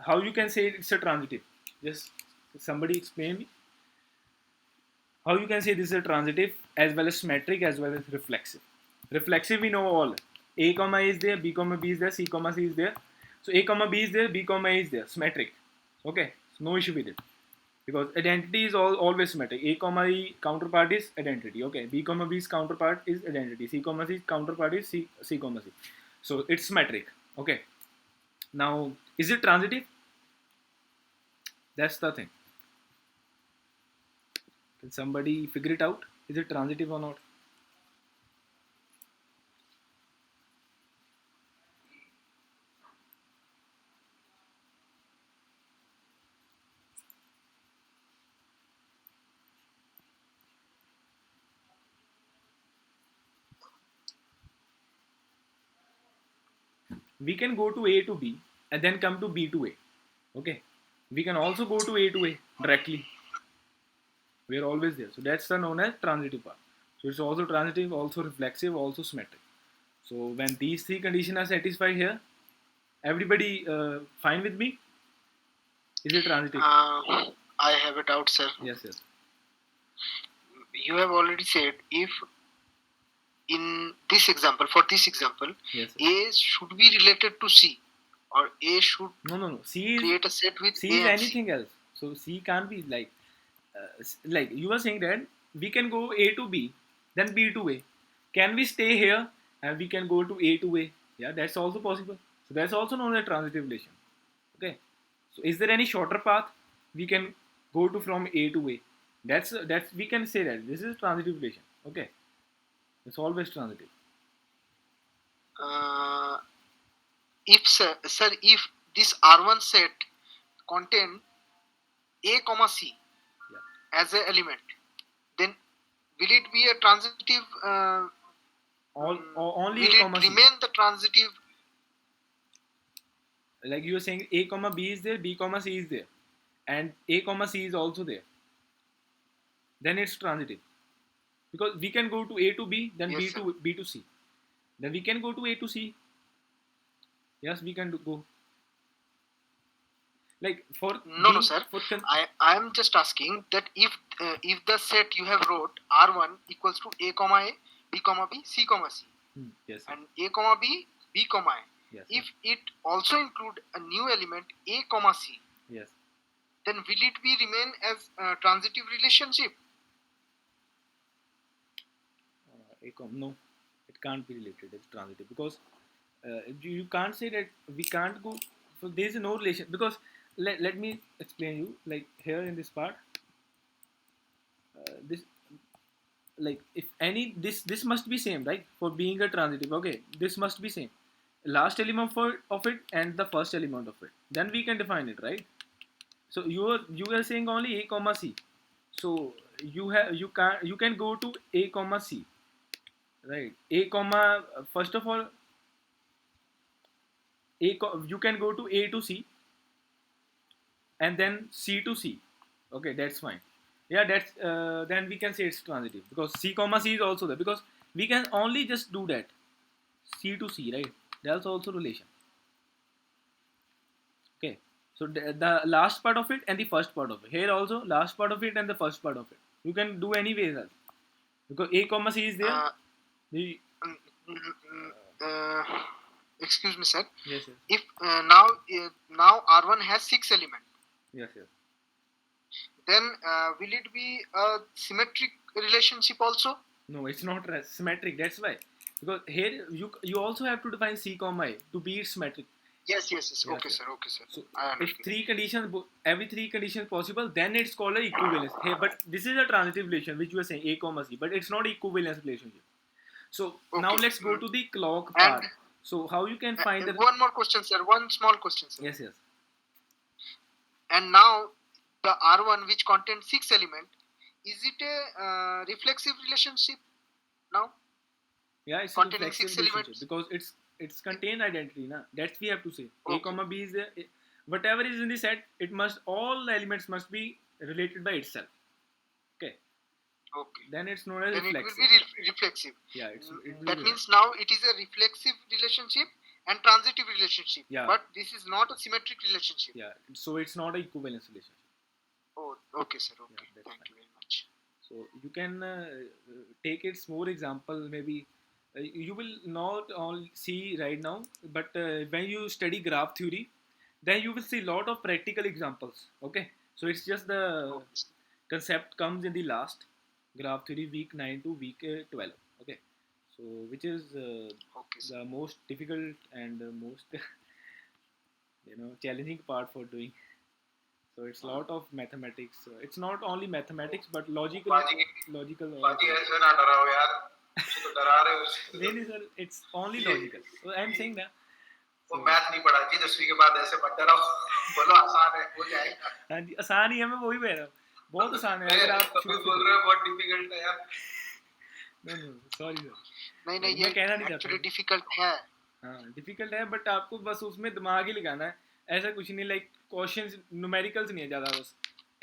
How you can say it's a transitive? Just somebody explain me how you can say this is a transitive as well as symmetric as well as reflexive. Reflexive we know all. A comma A is there, B comma B is there, C comma C is there. So A comma B is there, B comma A is there. Symmetric. Okay, so no issue with it because identity is always symmetric. A comma E counterpart is identity. Okay, B comma B's counterpart is identity. C comma C's counterpart is C comma C. So it's symmetric. Okay. Now is it transitive? That's the thing. Can somebody figure it out? Is it transitive or not? We can go to A to B and then come to B to A. Okay. We can also go to A to A directly. We are always there. So that's the known as transitive part. So it's also transitive, also reflexive, also symmetric. So when these three conditions are satisfied here, everybody fine with me? Is it transitive? I have a doubt, sir. Yes, yes. You have already said if in this example, for this example, Yes, A should be related to C, or A should no. C is create a set with C A is and C. anything else. So C can't be like you were saying that we can go A to B, then B to A. Can we stay here and we can go to A to A? Yeah, that's also possible. So that's also known as transitive relation. Okay. So is there any shorter path we can go to from A to A? That's we can say that this is transitive relation. Okay. It's always transitive. Uh, if sir, if this R1 set contain A comma C Yeah. as an element, then will it be a transitive? Only Will A it comma C. remain the transitive? Like you were saying, A comma B is there, B comma C is there, and A comma C is also there. Then it's transitive, because we can go to A to B, then Yes, sir. B to C. Then we can go to A to C. Yes, we can go. Like for No, no, being sir. for I am just asking that if the set you have wrote R1 equals to A comma A, B comma B, C comma C, yes, and A comma B, B comma A. yes, If it also include a new element A comma C, yes. then will it be remain as a transitive relationship? No, it can't be related as transitive, because you can't say that we can't go. So there is no relation, because let me explain you, like here in this part, this, like if any, this must be same, right, for being a transitive. Okay, this must be same, last element of it and the first element of it, then we can define it, right? So you are saying only A comma C. So you can go to A comma C, right? A comma, first of all, you can go to A to C, and then C to C. Okay, that's fine. Yeah, that's then we can say it's transitive, because C comma C is also there, because we can only just do that, C to C, right? That's also relation. Okay, so the last part of it and the first part of it. Here also last part of it and the first part of it. You can do any ways else, because A comma C is there. Uh, The mm, mm, mm, uh, Excuse me, sir. yes, yes, If now R1 has 6 elements, yes, yes. then will it be a symmetric relationship also? No, it's not symmetric. That's why, because here you also have to define C comma A to be symmetric. Yes, yes, yes. Yes, Okay, yes. sir. Okay, sir. So I if understood. three conditions, every three conditions possible, then it's called a equivalence. Hey, but this is a transitive relation which you are saying A comma C, but it's not equivalence relationship. So now Okay. let's go to the clock And part. So how you can find the, one more question, sir. One small question, sir. yes, yes, And now the R1 which contains 6 elements, is it a reflexive relationship now? yeah, it's a Containing reflexive 6 relationship, elements? because it's contained identity, na. That's we have to say. A Okay. comma B is there. Whatever is in the set, it must, all the elements must be related by itself. Okay, Okay. then it's known as Then it will reflexive. be reflexive. Yeah, it will That be means now it is a reflexive relationship and transitive relationship. Yeah. But this is not a symmetric relationship. yeah. So it's not a equivalence relationship. Oh, okay, sir. Okay. Yeah, that's Thank fine. you very much. So you can take its more example. Maybe you will not all see right now, but when you study graph theory, then you will see lot of practical examples. Okay, so it's just the Okay, sir. concept comes in the last graph theory, week 9 to week 12. Okay, so which is Okay, sir. the most difficult and most challenging part for doing. So it's lot of mathematics. It's not only mathematics but logical बाकी also. ऐसे ना डराओ यार उसे तो डरा रहे हो उससे तो Really, sir, it's only ये logical. So I'm saying that. वो So मैथ नहीं पढ़ा जी 10वीं के बाद ऐसे मत डराओ बोलो आसान है हो जाएगा हाँ जी, आसान ही है, मैं वही कह रहा हूँ, बहुत आसान है अगर आप कभी शुरू से बोल करो. रहे हो बहुत डिफिकल्ट है यार No, no, sorry sir. नहीं Like, नहीं मैं ये कहना नहीं चाहता एक्चुअली हूँ. डिफिकल्ट है हाँ, डिफिकल्ट है, बट आपको बस उसमें दिमाग ही लगाना है. ऐसा कुछ नहीं, लाइक क्वेश्चंस न्यूमेरिकल्स नहीं है ज़्यादा, बस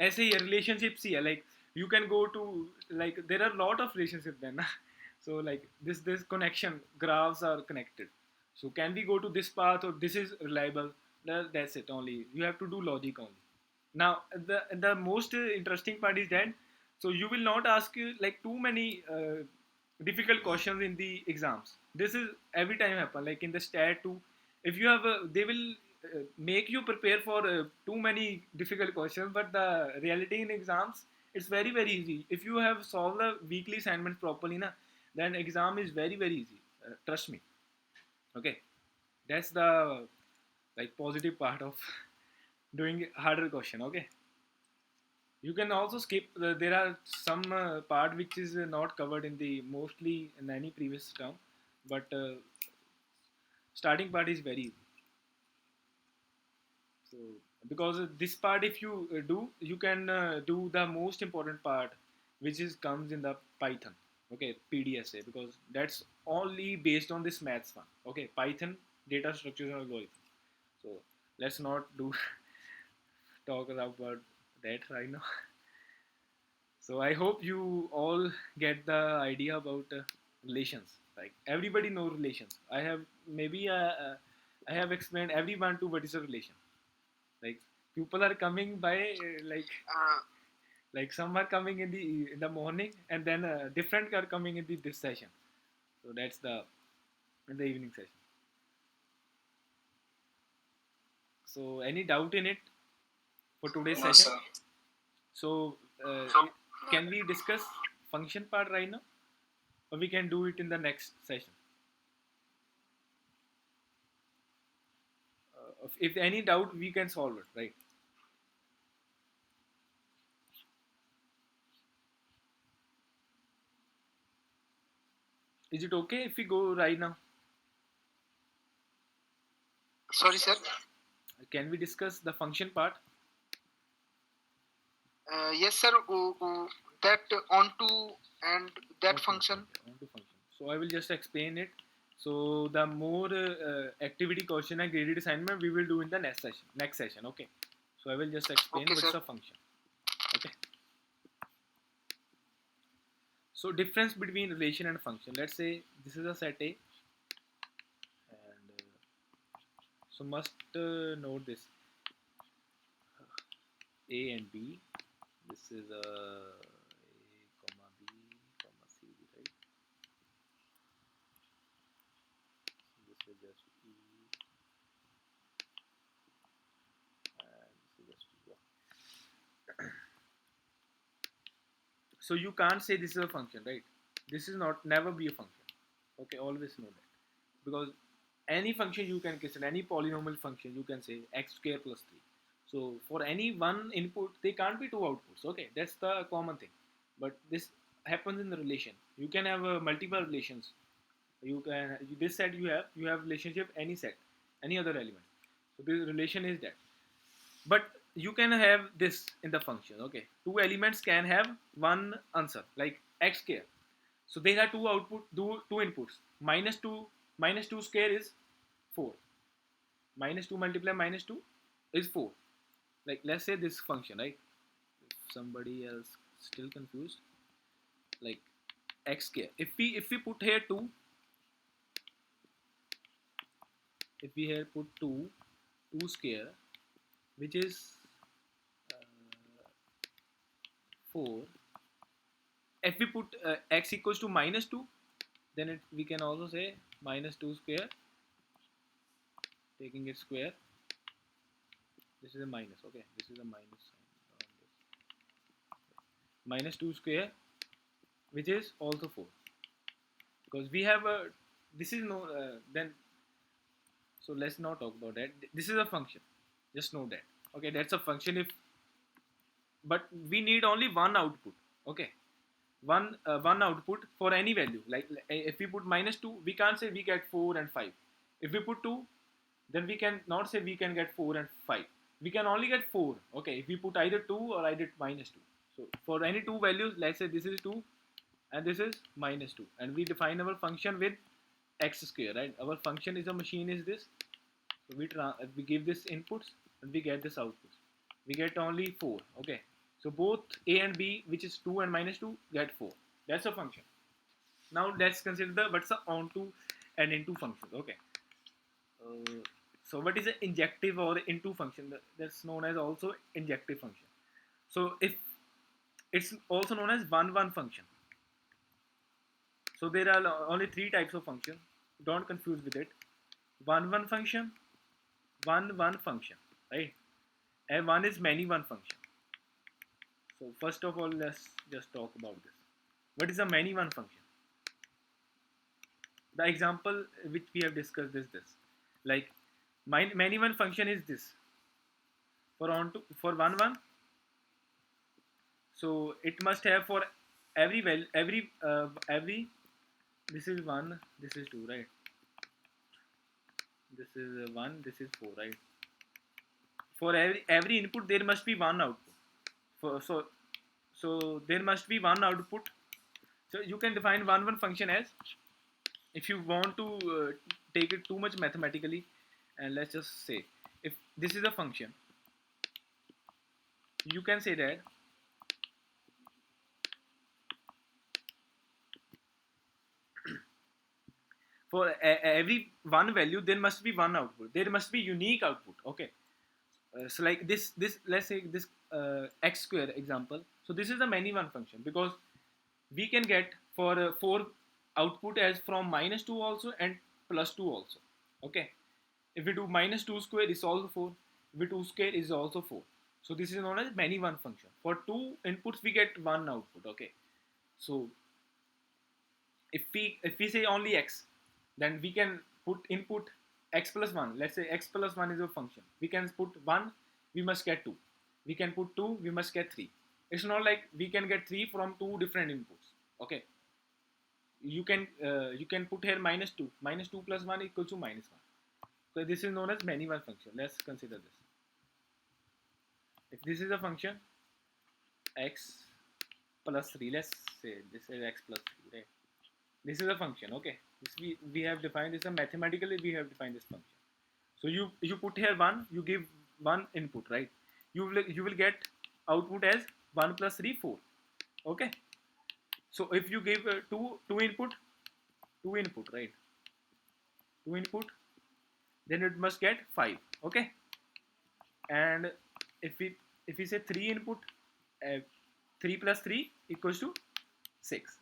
ऐसे ही रिलेशनशिप्स ही है. Like you can go to, like there are lot of relationship then ना. So like this connection graphs are connected. So can we go to this path, or this is reliable? That's it only. You have to do logic only. Now the most interesting part is that, so you will not ask you like too many difficult questions in the exams. This is every time happen, like in the stat 2, if you have they will make you prepare for too many difficult questions, but the reality in exams, it's very easy. If you have solved the weekly assignments properly na, then exam is very easy, trust me. Okay, that's the like positive part of doing harder question. Okay, you can also skip there are some part which is not covered in the mostly in any previous term, but starting part is very easy. So because this part, if you do, you can do the most important part, which is comes in the Python. Okay, PDSA, because that's only based on this maths one. Okay, Python, data structures and algorithm. So let's not do talk about that right now. So I hope you all get the idea about relations. Like everybody know relations. I have maybe I have explained everyone to what is a relation. Like people are coming by like some are coming in the morning, and then different are coming in this session. So that's the in the evening session. So any doubt in it for today's No, session? sir. So can we discuss function part right now, or we can do it in the next session? If any doubt, we can solve it, right? Is it okay if we go right now? Sorry, sir. Can we discuss the function part? Yes, sir. That onto and that Okay, function. okay, on to function. So I will just explain it. So the more activity question and graded assignment we will do in the next session. Next session, okay. So I will just explain Okay, what's sir. a function. Okay. So difference between relation and function. Let's say this is a set A, and so must note this A and B. This is A comma B comma C, right? This is just E, and this is just E. So you can't say this is a function, right? This is not never be a function. Okay, always know that, because any function you can consider, any polynomial function you can say x square plus 3. So for any one input, they can't be two outputs. Okay, that's the common thing. But this happens in the relation. You can have multiple relations. You can this set you have relationship any set, any other element. So this relation is that. But you can have this in the function. Okay, two elements can have one answer, like x square. So they have two inputs. Minus 2 square is 4. Minus 2 multiply minus 2 is 4. Like let's say this function, right? If somebody else still confused, like x square. If we put here 2, if we here put 2 square, which is uh, 4. If we put x equals to minus 2, then we can also say minus 2 square, taking it square. This is a minus. Okay, this is a minus sign. Minus 2 square, which is also 4, because we have a this is no then. So let's not talk about that. This is a function, just know that. Okay, that's a function. If but we need only one output. Okay, one output for any value. Like if we put minus 2, we can't say we get 4 and 5. If we put 2, then we can not say we can get 4 and 5. We can only get 4. Okay, if we put either 2 or either minus 2. So for any two values, let's say this is 2 and this is minus 2, and we define our function with x square, right? Our function is a machine is this. So we give this inputs and we get this outputs. We get only 4. Okay, so both a and b, which is 2 and minus 2, get 4. That's a function. Now let's consider the what's the onto and into functions. Okay, uh, so what is an injective or into function? That's known as also injective function. So if it's also known as one function. So there are only three types of function. Don't confuse with it. One function, one function, right? And one is many one function. So first of all, let's just talk about this. What is a many one function? The example which we have discussed is this. Like many one function is this. For one, so it must have for every. This is 1. This is 2, right? This is 1. This is 4, right? For every input there must be one output. For so there must be one output. So you can define one function as, if you want to take it too much mathematically, and let's just say if this is a function, you can say that for every one value there must be one output, there must be unique output. Okay. So like this let's say this x square example. So this is a many one function, because we can get for 4 output as from -2 also and +2 also. Okay. If we do -2 square is also 4, if we do square is also 4. So this is known as many one function. For 2 inputs we get one output. Okay. So if we say only x, then we can put input x plus 1. Let's say x plus 1 is a function, we can put 1, we must get 2. We can put 2, we must get 3. It's not like we can get 3 from 2 different inputs. Okay. You can put here -2, -2 plus 1 equals to -1. So this is known as many one function. Let's consider this. If this is a function x plus 3, let's say this is x plus 3, right? This is a function. Okay. This we have defined this, mathematically we have defined this function. So you put here 1, you give 1 input, right? You will get output as 1 plus 3 4. Okay. So if you give two input, right? Two input, then it must get 5. Okay. And if we say 3 input, uh, 3 plus 3 equals to 6.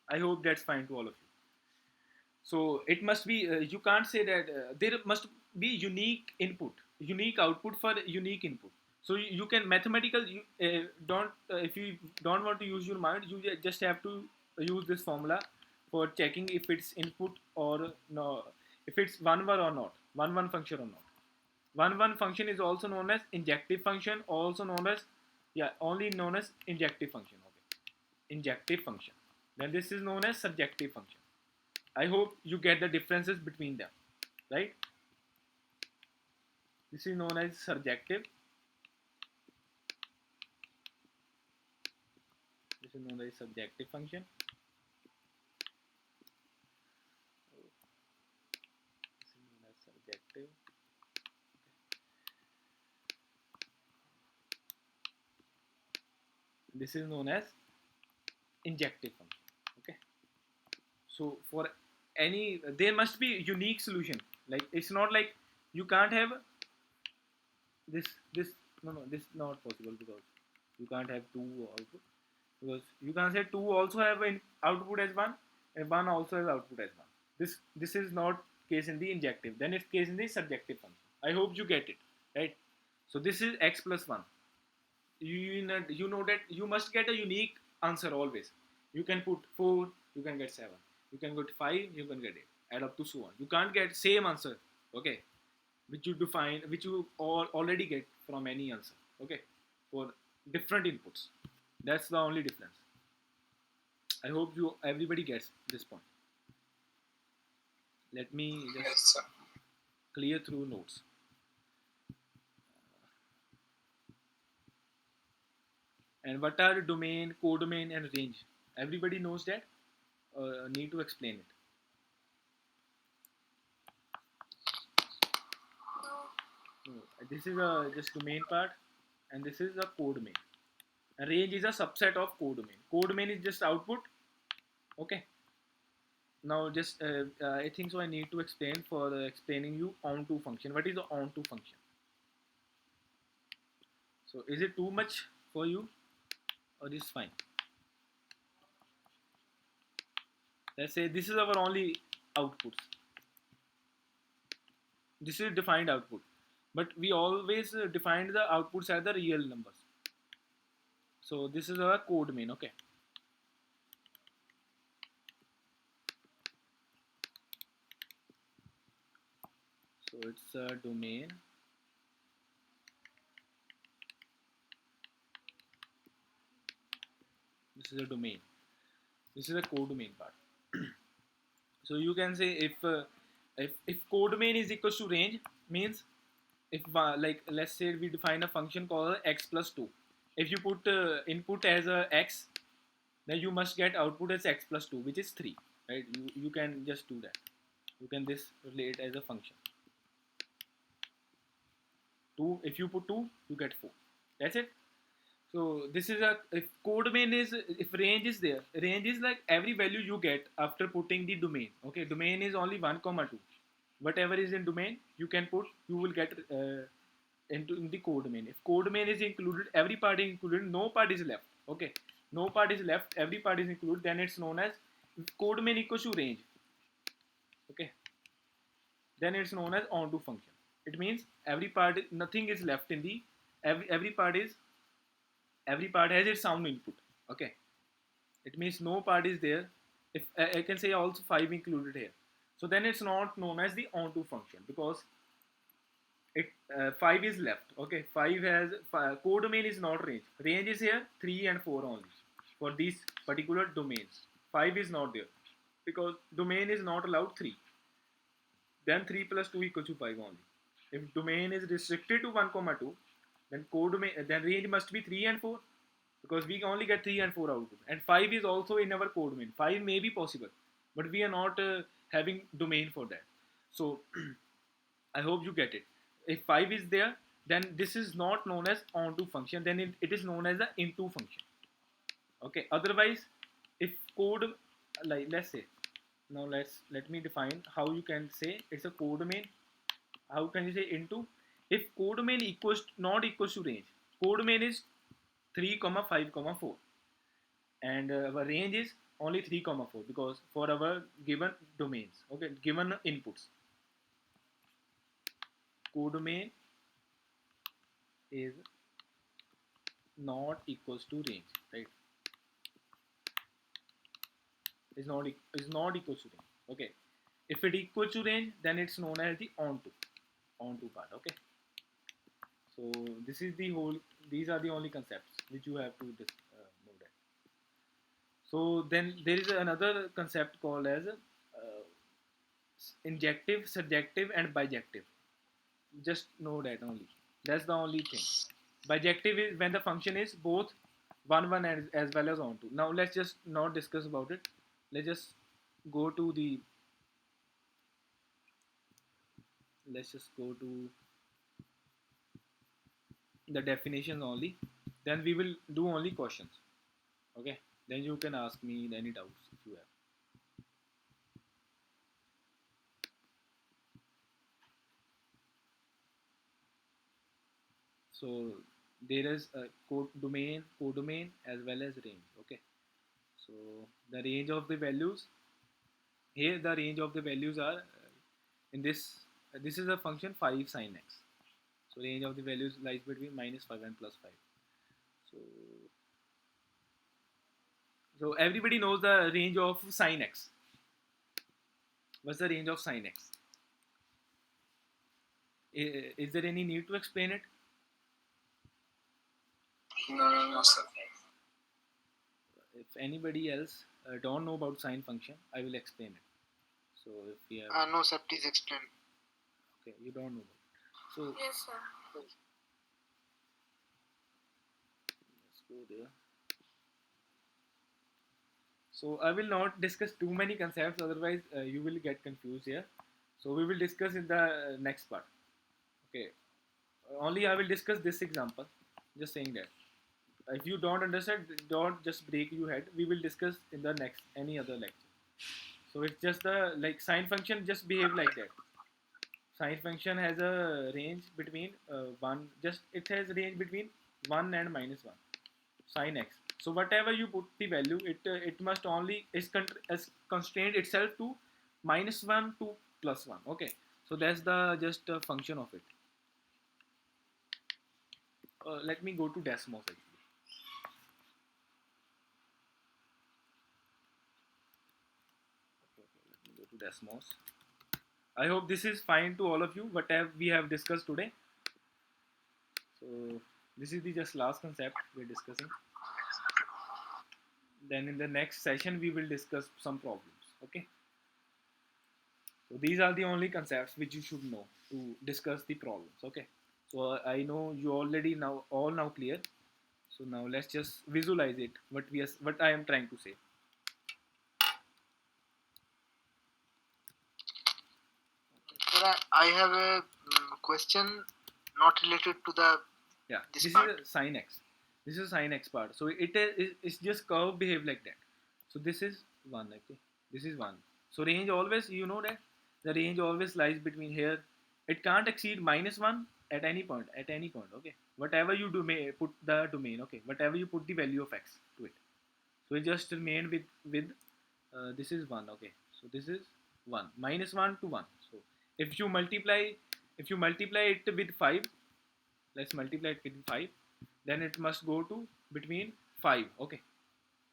I hope that's fine to all of you. So it must be, you can't say that there must be unique output for unique input. So you can mathematical, you don't if you don't want to use your mind, you just have to use this formula for checking if it's input or no, if it's one or not, one function or not. One function is also known as injective function, also known as, yeah, only known as injective function. Okay. Injective function. Then this is known as subjective function. I hope you get the differences between them, right? This is known as subjective. This is known as subjective function. This is known as subjective. This is known as injective function. Okay. So for any, there must be unique solution. Like it's not like you can't have this no, this is not possible, because you can't have two output, because you can say 2 also have an output as 1 and 1 also has output as 1. This is not case in the injective, then it's case in the subjective function. I hope you get it, right? So this is x plus 1. You know that you must get a unique answer always. You can put 4, you can get 7, you can get 5, you can get 8, add up to so on. You can't get same answer. Okay. Which you all already get from any answer. Okay. For different inputs, that's the only difference. I hope you everybody gets this point. Let me just clear through notes. And what are domain, codomain, and range? Everybody knows that. Need to explain it. No, this is a just domain part, and this is a codomain. And range is a subset of codomain. Codomain is just output. Okay. Now just I think so. I need to explain for explaining you onto function. What is the onto function? So is it too much for you, or is fine? Let's say this is our only outputs. This is defined output, but we always defined the outputs as the real numbers. So this is our codomain. Okay. So it's a domain. This is a domain. This is a codomain part. So you can say if codomain is equals to range, means if like let's say we define a function called x plus 2. If you put input as a x, then you must get output as x plus 2, which is 3, right? You can just do that. You can this relate as a function. 2, if you put 2, you get 4. That's it. So this is a, if code domain is, if range is there, range is like every value you get after putting the domain. Okay, domain is only 1 comma 2. Whatever is in domain you can put, you will get into in the code domain. If code domain is included, every part is included, no part is left. Okay, no part is left, every part is included, then it's known as code domain equals to range. Okay, then it's known as onto function. It means every part, nothing is left in the, every part is, every part has its own input. Okay, it means no part is there. If I can say also 5 included here, so then it's not known as the onto function, because it 5 is left. Okay, 5 has code domain is not range. Range is here 3 and 4 only for these particular domains. 5 is not there because domain is not allowed 3. Then 3 plus 2 equals to 5 only. If domain is restricted to 1 comma 2, then code domain, then range must be 3 and 4, because we only get 3 and 4 output, and 5 is also in our code domain. 5 may be possible, but we are not having domain for that. So I hope you get it. If 5 is there, then this is not known as onto function, then it is known as the into function. Okay, otherwise if code, like let's say, now let me define how you can say it's a code domain. How can you say into? If code domain equals not equals to range, code domain is 3 comma 5 comma 4, and our range is only 3 comma 4, because for our given domains, okay, given inputs, code domain is not equals to range, right? Is not equals to range. Okay, if it equals to range, then it's known as the onto part. Okay, so this is the whole, these are the only concepts which you have to know that. So then there is another concept called as injective, surjective, and bijective. Just know that only. That's the only thing. Bijective is when the function is both 1 1 as well as onto. Now let's just not discuss about it. Let's just go to the, let's just go to the definitions only. Then we will do only questions. Okay, then you can ask me any doubts if you have. So there is a code domain as well as range. Okay, so the range of the values, here the range of the values are in this is a function 5 sine x. So range of the values lies between -5 and +5. So everybody knows the range of sine x. What's the range of sine x? Is there any need to explain it? No, sir. If anybody else don't know about sine function, I will explain it. So if we have, No, sir. Please explain. okay, you don't know about it. So Yes, sir. let's go there. So I will not discuss too many concepts, otherwise you will get confused here. So we will discuss in the next part. Okay, only I will discuss this example. Just saying that. If you don't understand, don't just break your head. We will discuss in the next any other lecture. So it's just the, like, sine function just behave like that. Sine function has a range between 1, just it has a range between 1 and -1 sine x. So whatever you put the value, it must only is constrained itself to -1 to +1. Okay, so that's the just function of it. Let me go to Desmos actually. Okay, let me go to Desmos. I hope this is fine to all of you, whatever we have discussed today. So this is the just last concept we're discussing. Then in the next session we will discuss some problems. Okay, so these are the only concepts which you should know to discuss the problems. Okay, So I know you already now all now clear. So now let's just visualize it, what I am trying to say. Sir, I have a question not related to the Yeah, this this part. is a sin x. This is a sin x part. So it's just curve behave like that. So this is one. Okay, this is one. So range always, you know that the range always lies between here. It can't exceed -1 at any point. At any point. Okay, whatever you do, may put the domain. Okay, whatever you put the value of x to it. So it just remain with this is one. Okay, so this is one, -1 to 1. So if you multiply it with 5, let's multiply it with 5, then it must go to between 5. Okay,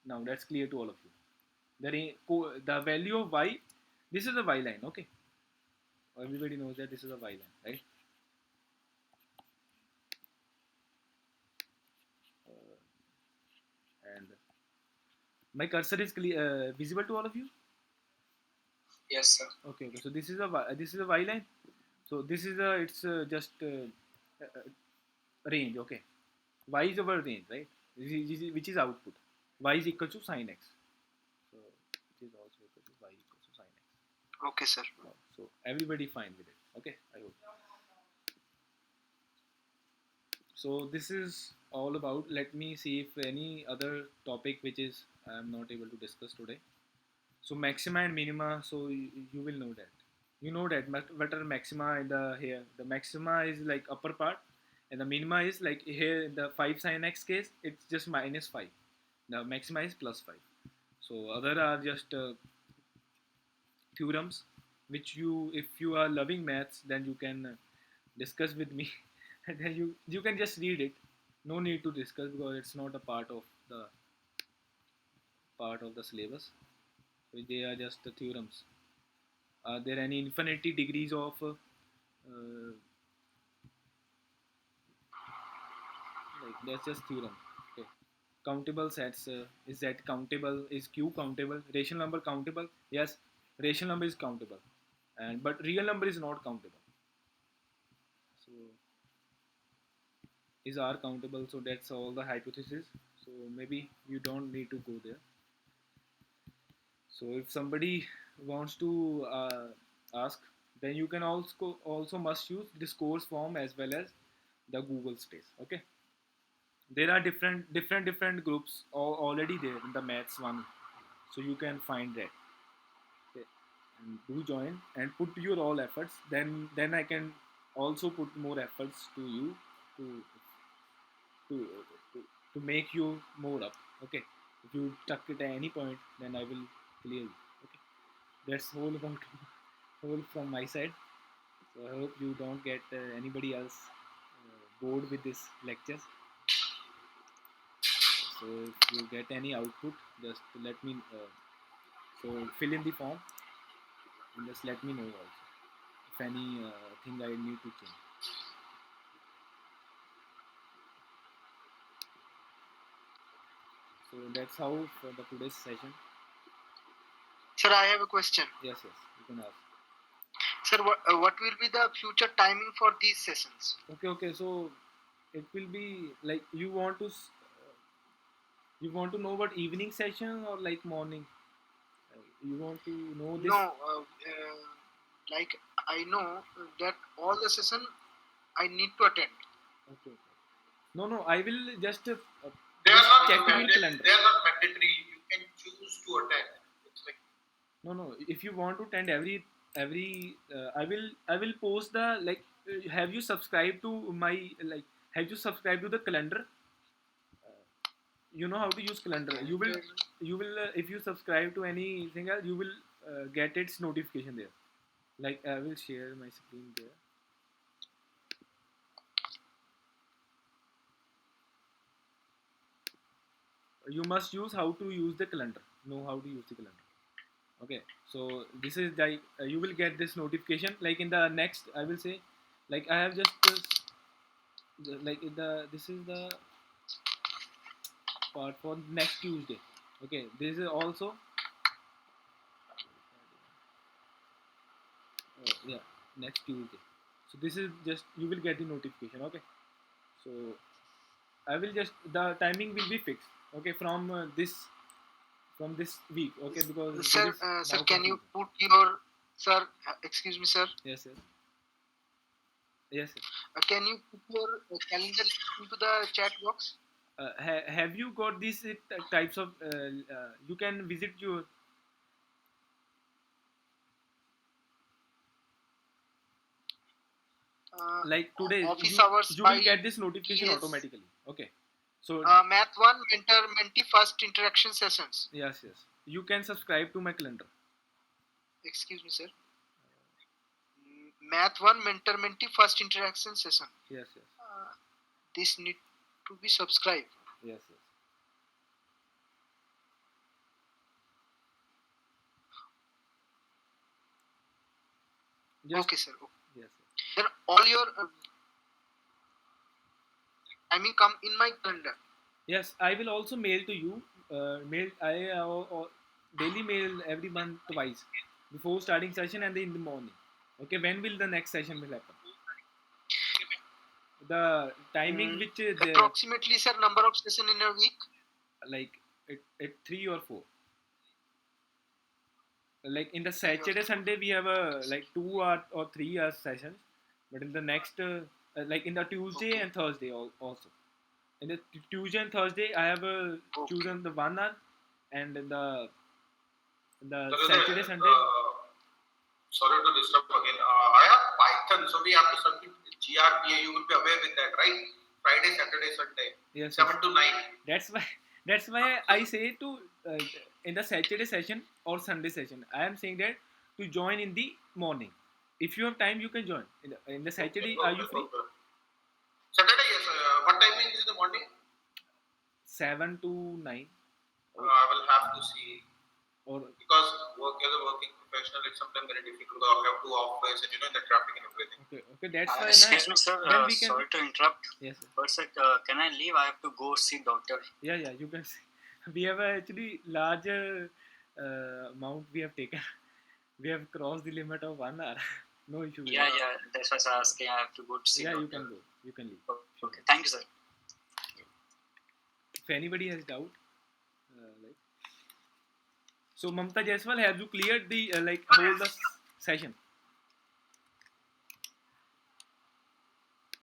now that's clear to all of you. The value of y, this is a y line. Okay, everybody knows that this is a y line, right? And my cursor is visible to all of you. Yes, sir. Okay, so this is a y line. So this is a it's just range. Okay, y is our range, right? Which is output. Y is equal to sin x. So it is also equal to y equal to sin x. Okay, sir. So everybody fine with it. Okay, I hope. So this is all about. Let me see if any other topic which is I am not able to discuss today. So maxima and minima. So you will know that. You know that what are maxima in the here. The maxima is like upper part, and the minima is like here in the 5 sin x case. It's just -5. The maxima is +5. So other are just theorems, which you, if you are loving maths, then you can discuss with me, and then you can just read it. No need to discuss because it's not a part of the syllabus. So they are just the theorems. Are there any infinity degrees of like that's just theorem? Okay. Countable sets, is that countable? Is q countable? Rational number countable? Yes, rational number is countable, and but real number is not countable. So is r countable? So that's all the hypothesis. So maybe you don't need to go there. So if somebody wants to ask, then you can also must use discourse form as well as the Google space. Okay, there are different groups already there in the Maths-1, so you can find that. Okay. And do join and put your all efforts. Then I can also put more efforts to you to to to, to make you more up. Okay, if you tuck it at any point, then I will clear you. Okay, that's whole about whole from my side. So I hope you don't get anybody else bored with this lectures. So if you get any output, just let me. So fill in the form and just let me know also if any thing I need to change. So that's how for the today's session. Sir, I have a question. Yes, you can ask. Sir, what will be the future timing for these sessions? Okay. So it will be like you want to know about evening session or like morning. You want to know this? No, like I know that all the session I need to attend. Okay. No. I will just They are just not check your mandatory. calendar. They are not mandatory. You can choose to attend. It's like No. If you want to attend every, I will post the like. Have you subscribed to my like? Have you subscribed to the calendar? You know how to use calendar. You will if you subscribe to anything else, you will get its notification there. Like I will share my screen there. You must use how to use the calendar. Know how to use the calendar. Okay, so this is like you will get this notification like in the next, I will say, like I have just like in the this is the part for next Tuesday. Okay, this is also yeah, next Tuesday. So this is just, you will get the notification. Okay. So I will just, the timing will be fixed. Okay, from this week. Okay, because there Sir, is sir, now can you confusion. put your sir? Excuse me, sir. Yes, yes, yes, yes. Can you put your calendar into the chat box? Have you got these types of? You can visit your, like today. Office You hours you by will get this notification TS. automatically. Okay. So Math 1 mentor mentee first interaction sessions. yes, yes. You can subscribe to my calendar. Excuse me, sir. Math 1 mentor mentee first interaction session. Yes, yes, This need to be subscribed. yes, yes. Just Okay, sir. Okay. yes, yes. Then all your timing come in my calendar. Yes, I will also mail to you. Mail I daily mail every month twice, before starting session and in the morning. Okay, when will the next session will happen? The timing Mm, which the, approximately, sir, number of session in a week. like it 3 or 4. Like in the 3 or 4. Saturday Sunday we have a like 2 or 3 hour sessions, but in the next like in the Tuesday Okay. and Thursday also. In the Tuesday and Thursday I have Okay. chosen the 1 hour, and in the Saturday Sir, Sunday. sorry to disturb again. I have Python, so we have to submit GRPA. You will be aware with that, right? Friday, Saturday, Sunday, Yes, yes. 7 to 9. That's why that's why I say to in the Saturday session or Sunday session, I am saying that to join in the morning. If you have time, you can join. In the Okay, Saturday, are you okay, free? okay. Saturday, yes. What timing is in the morning? 7 to 9, I will have to see or because work as a working professional, it's sometimes very difficult. I have to office and in the traffic and everything. okay, okay. That's why Excuse me, sir. then we can. Sorry to interrupt. Yes, yes. But sir, can I leave? I have to go see doctor. Yeah, yeah. You can see. We have actually larger amount we have taken. We have crossed the limit of 1 hour. No issue with Yeah, that. yeah. That's why I was asking. I have to go to see Yeah, you doctor. can go. You can leave. Okay. Thank you, sir. If anybody has doubt, like, so Mamta Jaiswal, have you cleared the like whole the session?